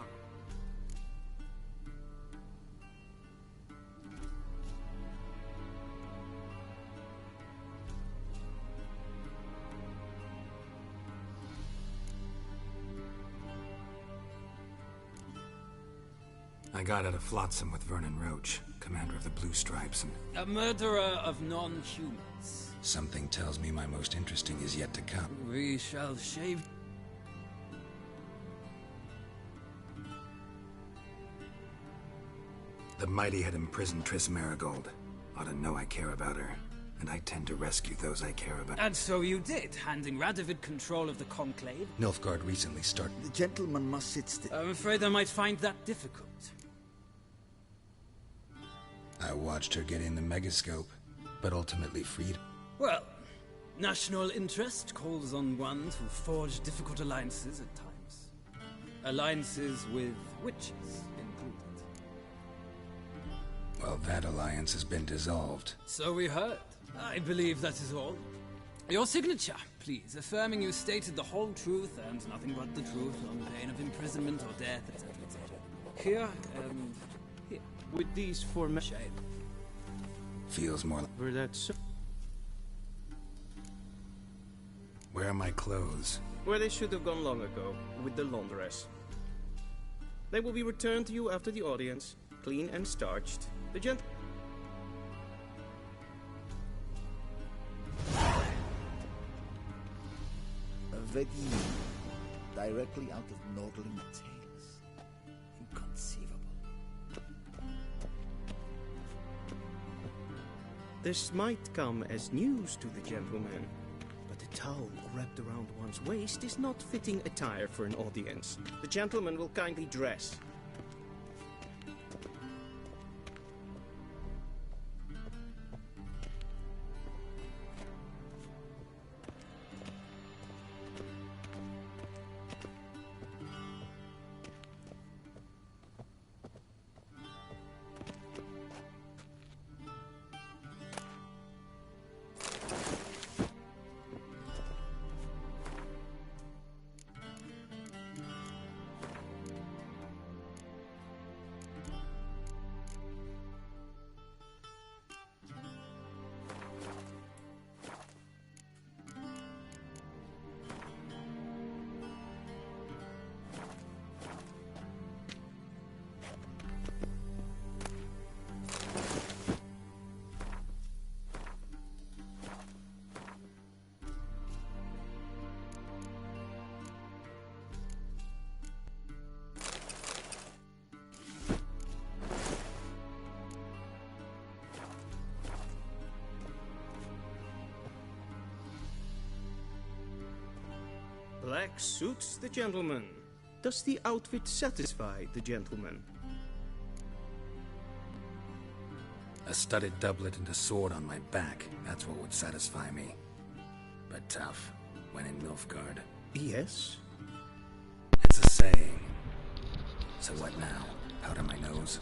I got out of Flotsam with Vernon Roach, commander of the Blue Stripes, and... A murderer of non-humans. Something tells me my most interesting is yet to come. We shall shave... The Mighty had imprisoned Triss Marigold. Ought to know I care about her, and I tend to rescue those I care about. And so you did, handing Radovid control of the Conclave. Nilfgaard recently started... The gentleman must sit still. I'm afraid I might find that difficult. I watched her get in the megascope, but ultimately freed. Well, national interest calls on one to forge difficult alliances at times. Alliances with witches included. Well, that alliance has been dissolved. So we heard. I believe that is all. Your signature, please, affirming you stated the whole truth and nothing but the truth on pain of imprisonment or death, etc., etc. Here and here. With these formations. Feels more like... Were that so? Where are my clothes? Where they should have gone long ago, with the laundress. They will be returned to you after the audience, clean and starched. The gent... Vedi, directly out of Nordling tales. Inconceivable. This might come as news to the gentleman, but a towel wrapped around one's waist is not fitting attire for an audience. The gentleman will kindly dress. Black suits the gentleman. Does the outfit satisfy the gentleman? A studded doublet and a sword on my back, that's what would satisfy me. But tough, when in Nilfgaard. Yes? It's a saying. So what now? Powder my nose?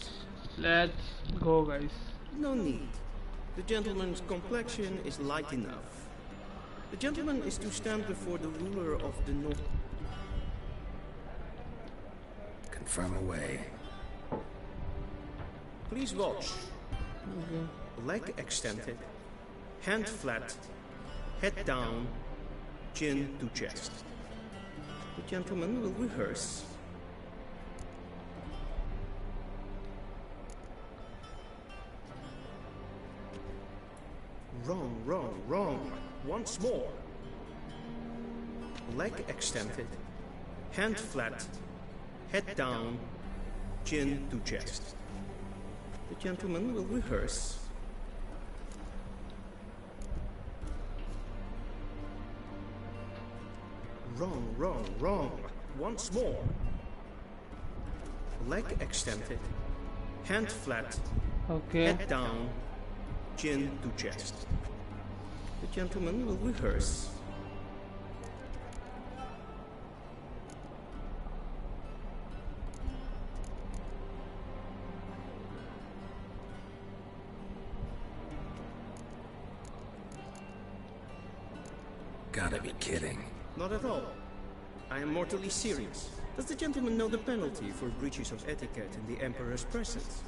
Let's go, guys. No need. The gentleman's complexion is light enough. The gentleman is to stand before the ruler of the North. Confirm away. Please watch. Leg extended, hand flat, head down, chin to chest. The gentleman will rehearse. Wrong, wrong, wrong. Once more. Leg extended, hand flat, head down, chin to chest. The gentleman will rehearse. Wrong, wrong, wrong. Once more. Leg extended, hand flat, head down, chin to chest. The gentleman will rehearse. Gotta be kidding. Not at all. I am mortally serious. Does the gentleman know the penalty for breaches of etiquette in the Emperor's presence?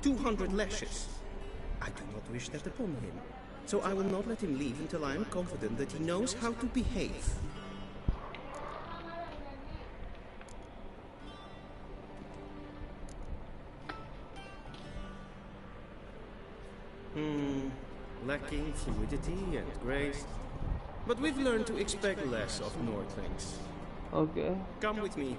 200 lashes. I do not wish that upon him, so I will not let him leave until I am confident that he knows how to behave. Lacking fluidity and grace. But we've learned to expect less of Nordlings. Okay. Come with me.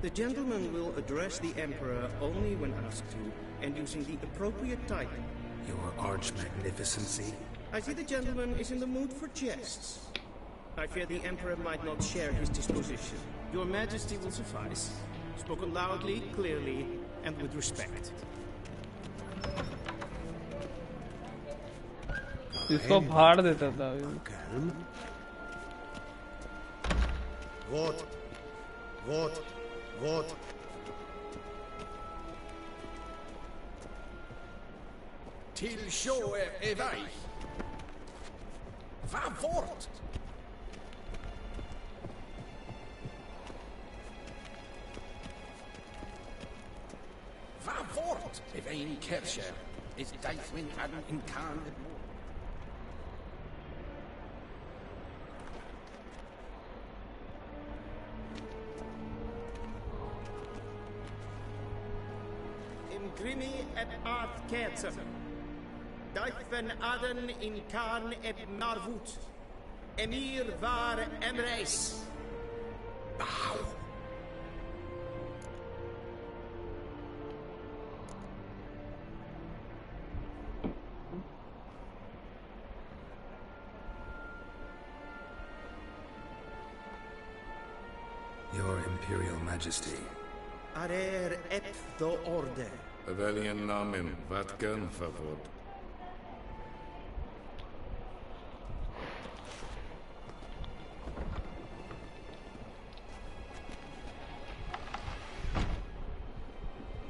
The gentleman will address the Emperor only when asked to, and using the appropriate title. Your Arch-Magnificency? I see the gentleman is in the mood for jests. I fear the Emperor might not share his disposition. Your Majesty will suffice. Spoken loudly, clearly, and with respect. इसको फाड़ देता था What? Till sjå är väg. Fan fort! Fan fort! If ein Kirche is Deithwin hadden in Khan. Grimi eb Arth Kerzer. Deithven Aden in Khan eb Narvut. Emir var Emreis. Bow! Your Imperial Majesty. Arer ep do orde. Väljen namen, vatkan favor.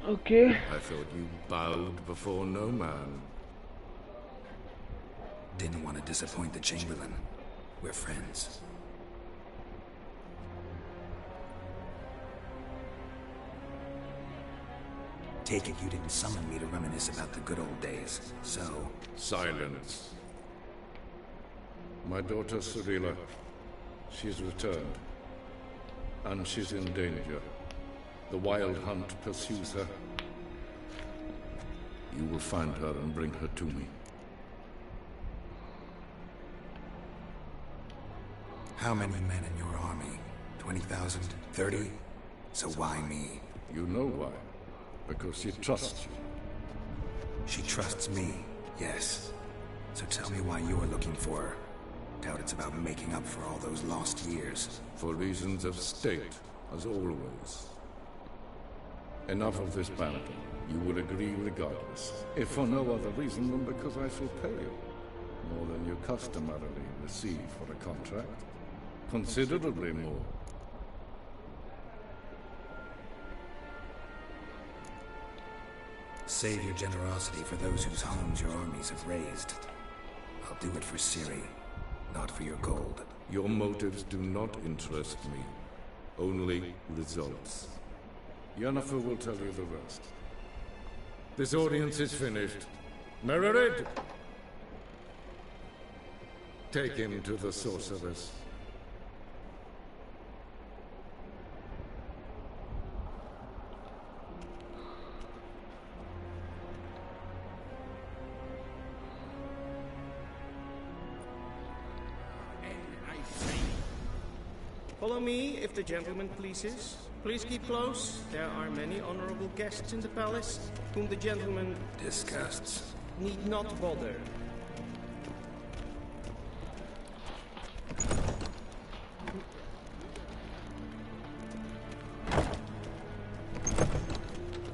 Okay. I thought you bowed before no man. Didn't want to disappoint the Chamberlain. We're friends. Take it you didn't summon me to reminisce about the good old days, so... Silence. My daughter Cyrilla, she's returned. And she's in danger. The Wild Hunt pursues her. You will find her and bring her to me. How many men in your army? 20,000? 30? So why me? You know why. Because she trusts you. She trusts me. Yes. So tell me why you're looking for her. Doubt it's about making up for all those lost years. For reasons of state, as always. Enough of this banter. You will agree regardless, if for no other reason than because I shall pay you. More than you customarily receive for a contract. Considerably more. Save your generosity for those whose homes your armies have razed. I'll do it for Ciri, not for your gold. Your motives do not interest me. Only results. Yennefer will tell you the rest. This audience is finished. Mererid! Take him to the sorceress. Follow me, if the gentleman pleases. Please keep close. There are many honorable guests in the palace, whom the gentleman disgusts. Need not bother.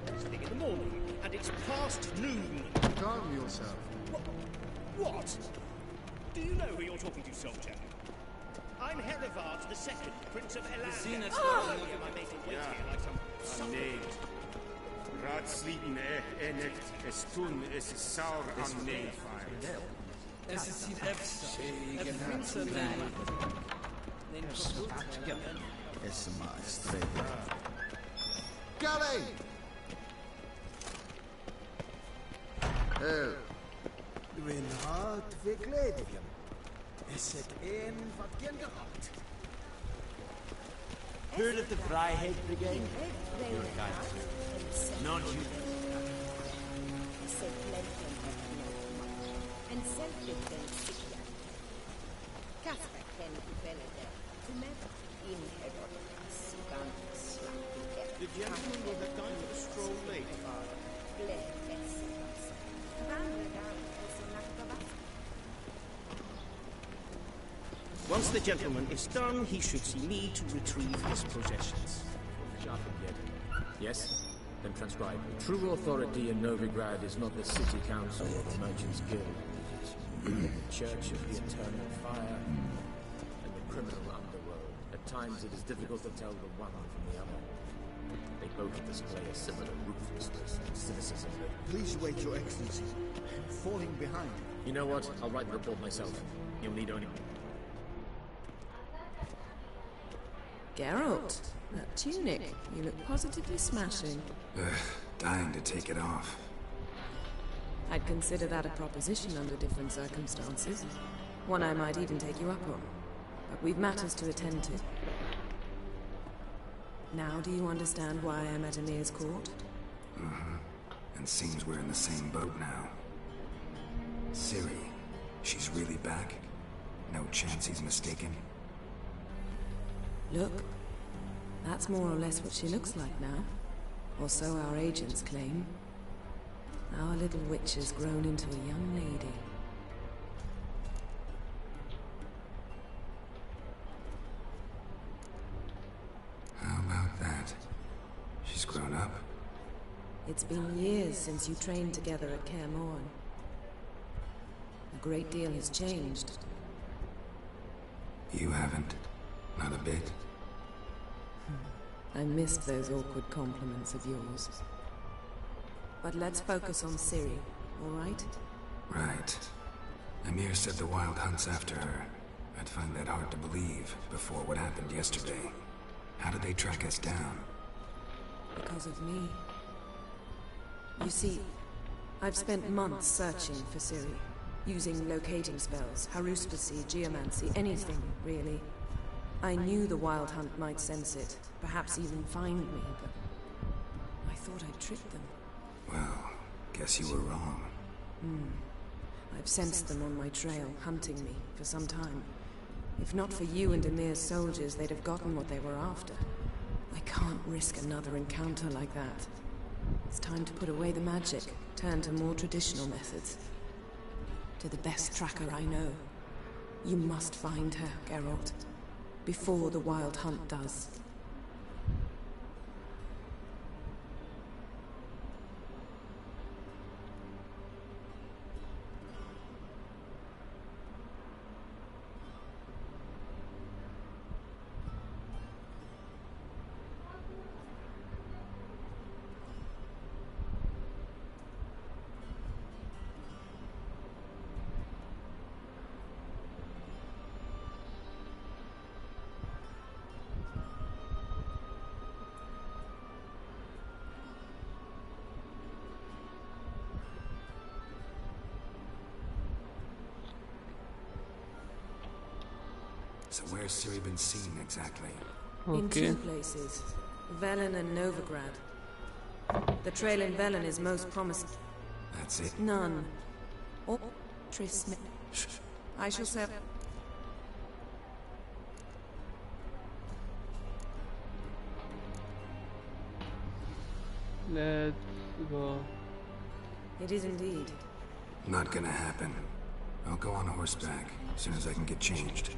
It's big in the morning, and it's past noon. Calm yourself. What? Do you know who you're talking to, soldier? I'm Herivard II, Prince of Elan. Oh! I made him wait here like some... Unnamed. Ratslieben echt, es tun, es ist sauer an Nebenfeind. Es ist hier Epsa. Prince of Elan. Es maestre. Galley! Dwi'n hart verkleed. Is het een wat geen gehad? Heard of the Vryheid Brigade? Your kind, sir. Not you. En self-defense secure. Casper can develop to met in headquarters. The gentleman will have time for a stroll later. Once the gentleman is done, he should see me to retrieve his possessions. Sharpened yet. Yes? Then transcribe. The true authority in Novigrad is not the city council or the merchants' guild. The church of the eternal fire and the criminal underworld. At times it is difficult to tell the one from the other. They both display a similar ruthlessness and cynicism. Please wait, Your Excellency. I'm falling behind. You know what? I'll write the report myself. You'll need only... Geralt, that tunic. You look positively smashing. Dying to take it off. I'd consider that a proposition under different circumstances. One I might even take you up on. But we've matters to attend to. Now do you understand why I'm at Emir's court? Mm-hmm. And seems we're in the same boat now. Ciri, she's really back? No chance he's mistaken? Look, that's more or less what she looks like now. Or so our agents claim. Our little witch has grown into a young lady. How about that? She's grown up? It's been years since you trained together at Kaer Morhen. A great deal has changed. You haven't? Not a bit? I missed those awkward compliments of yours. But let's focus on Ciri, all right? Right. Emir said the Wild Hunt's after her. I'd find that hard to believe before what happened yesterday. How did they track us down? Because of me. You see, I've spent months searching for Ciri, using locating spells, haruspicy, geomancy, anything, really. I knew the Wild Hunt might sense it, perhaps even find me, but I thought I'd tricked them. Well, guess you were wrong. I've sensed them on my trail, hunting me, for some time. If not for you and Emir's soldiers, they'd have gotten what they were after. I can't risk another encounter like that. It's time to put away the magic, turn to more traditional methods. to the best tracker I know. You must find her, Geralt, before the Wild Hunt does. So where's Ciri been seen exactly? In two places, Velen and Novigrad. The trail in Velen is most promising. That's it? None. Or Tris. I shall say. Let's go. It is indeed. Not gonna happen. I'll go on horseback as soon as I can get changed.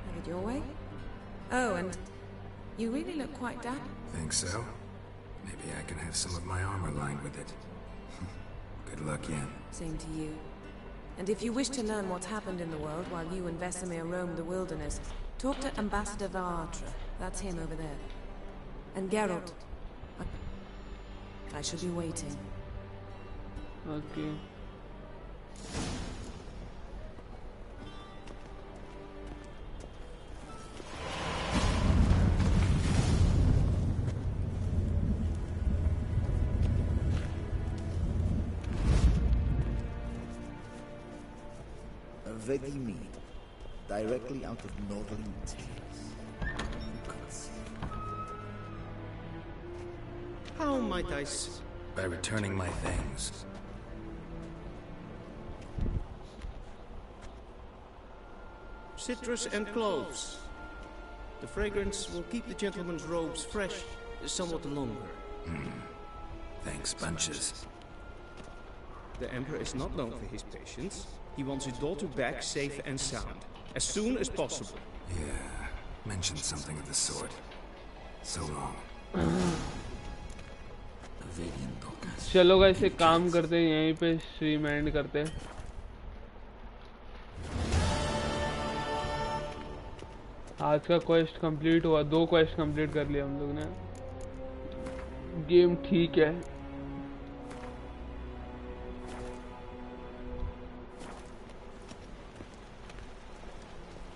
Have it your way? Oh, and you really look quite damp. Think so? Maybe I can have some of my armor lined with it. Good luck, Yen. Same to you. And if you wish to learn what's happened in the world while you and Vesemir roamed the wilderness, talk to Ambassador Vartra. That's him over there. And Geralt. I shall be waiting. Okay. Vedi mead, directly out of northern tales. How might I By returning my things. Citrus and cloves. The fragrance will keep the gentleman's robes fresh somewhat longer. Thanks, bunches. The Emperor is not known for his patience. He wants his daughter back safe and sound, as soon as possible. Yeah, mentioned something of the sort. So long. चलो guys एक काम करते हैं, यहीं पे stream and करते हैं। आज का क्वेस्ट कंप्लीट हुआ, 2 क्वेस्ट कंप्लीट कर लिया हम लोग ने। गेम ठीक है।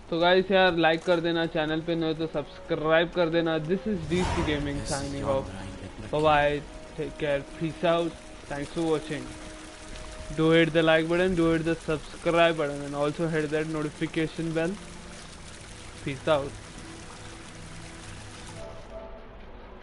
तो गाइस यार लाइक कर देना, चैनल पे नए तो सब्सक्राइब कर देना। This is DC gaming signing off. Bye bye, take care, peace out, thanks for watching. Do hit the like button, do hit the subscribe button, and also hit that notification bell. Peace out.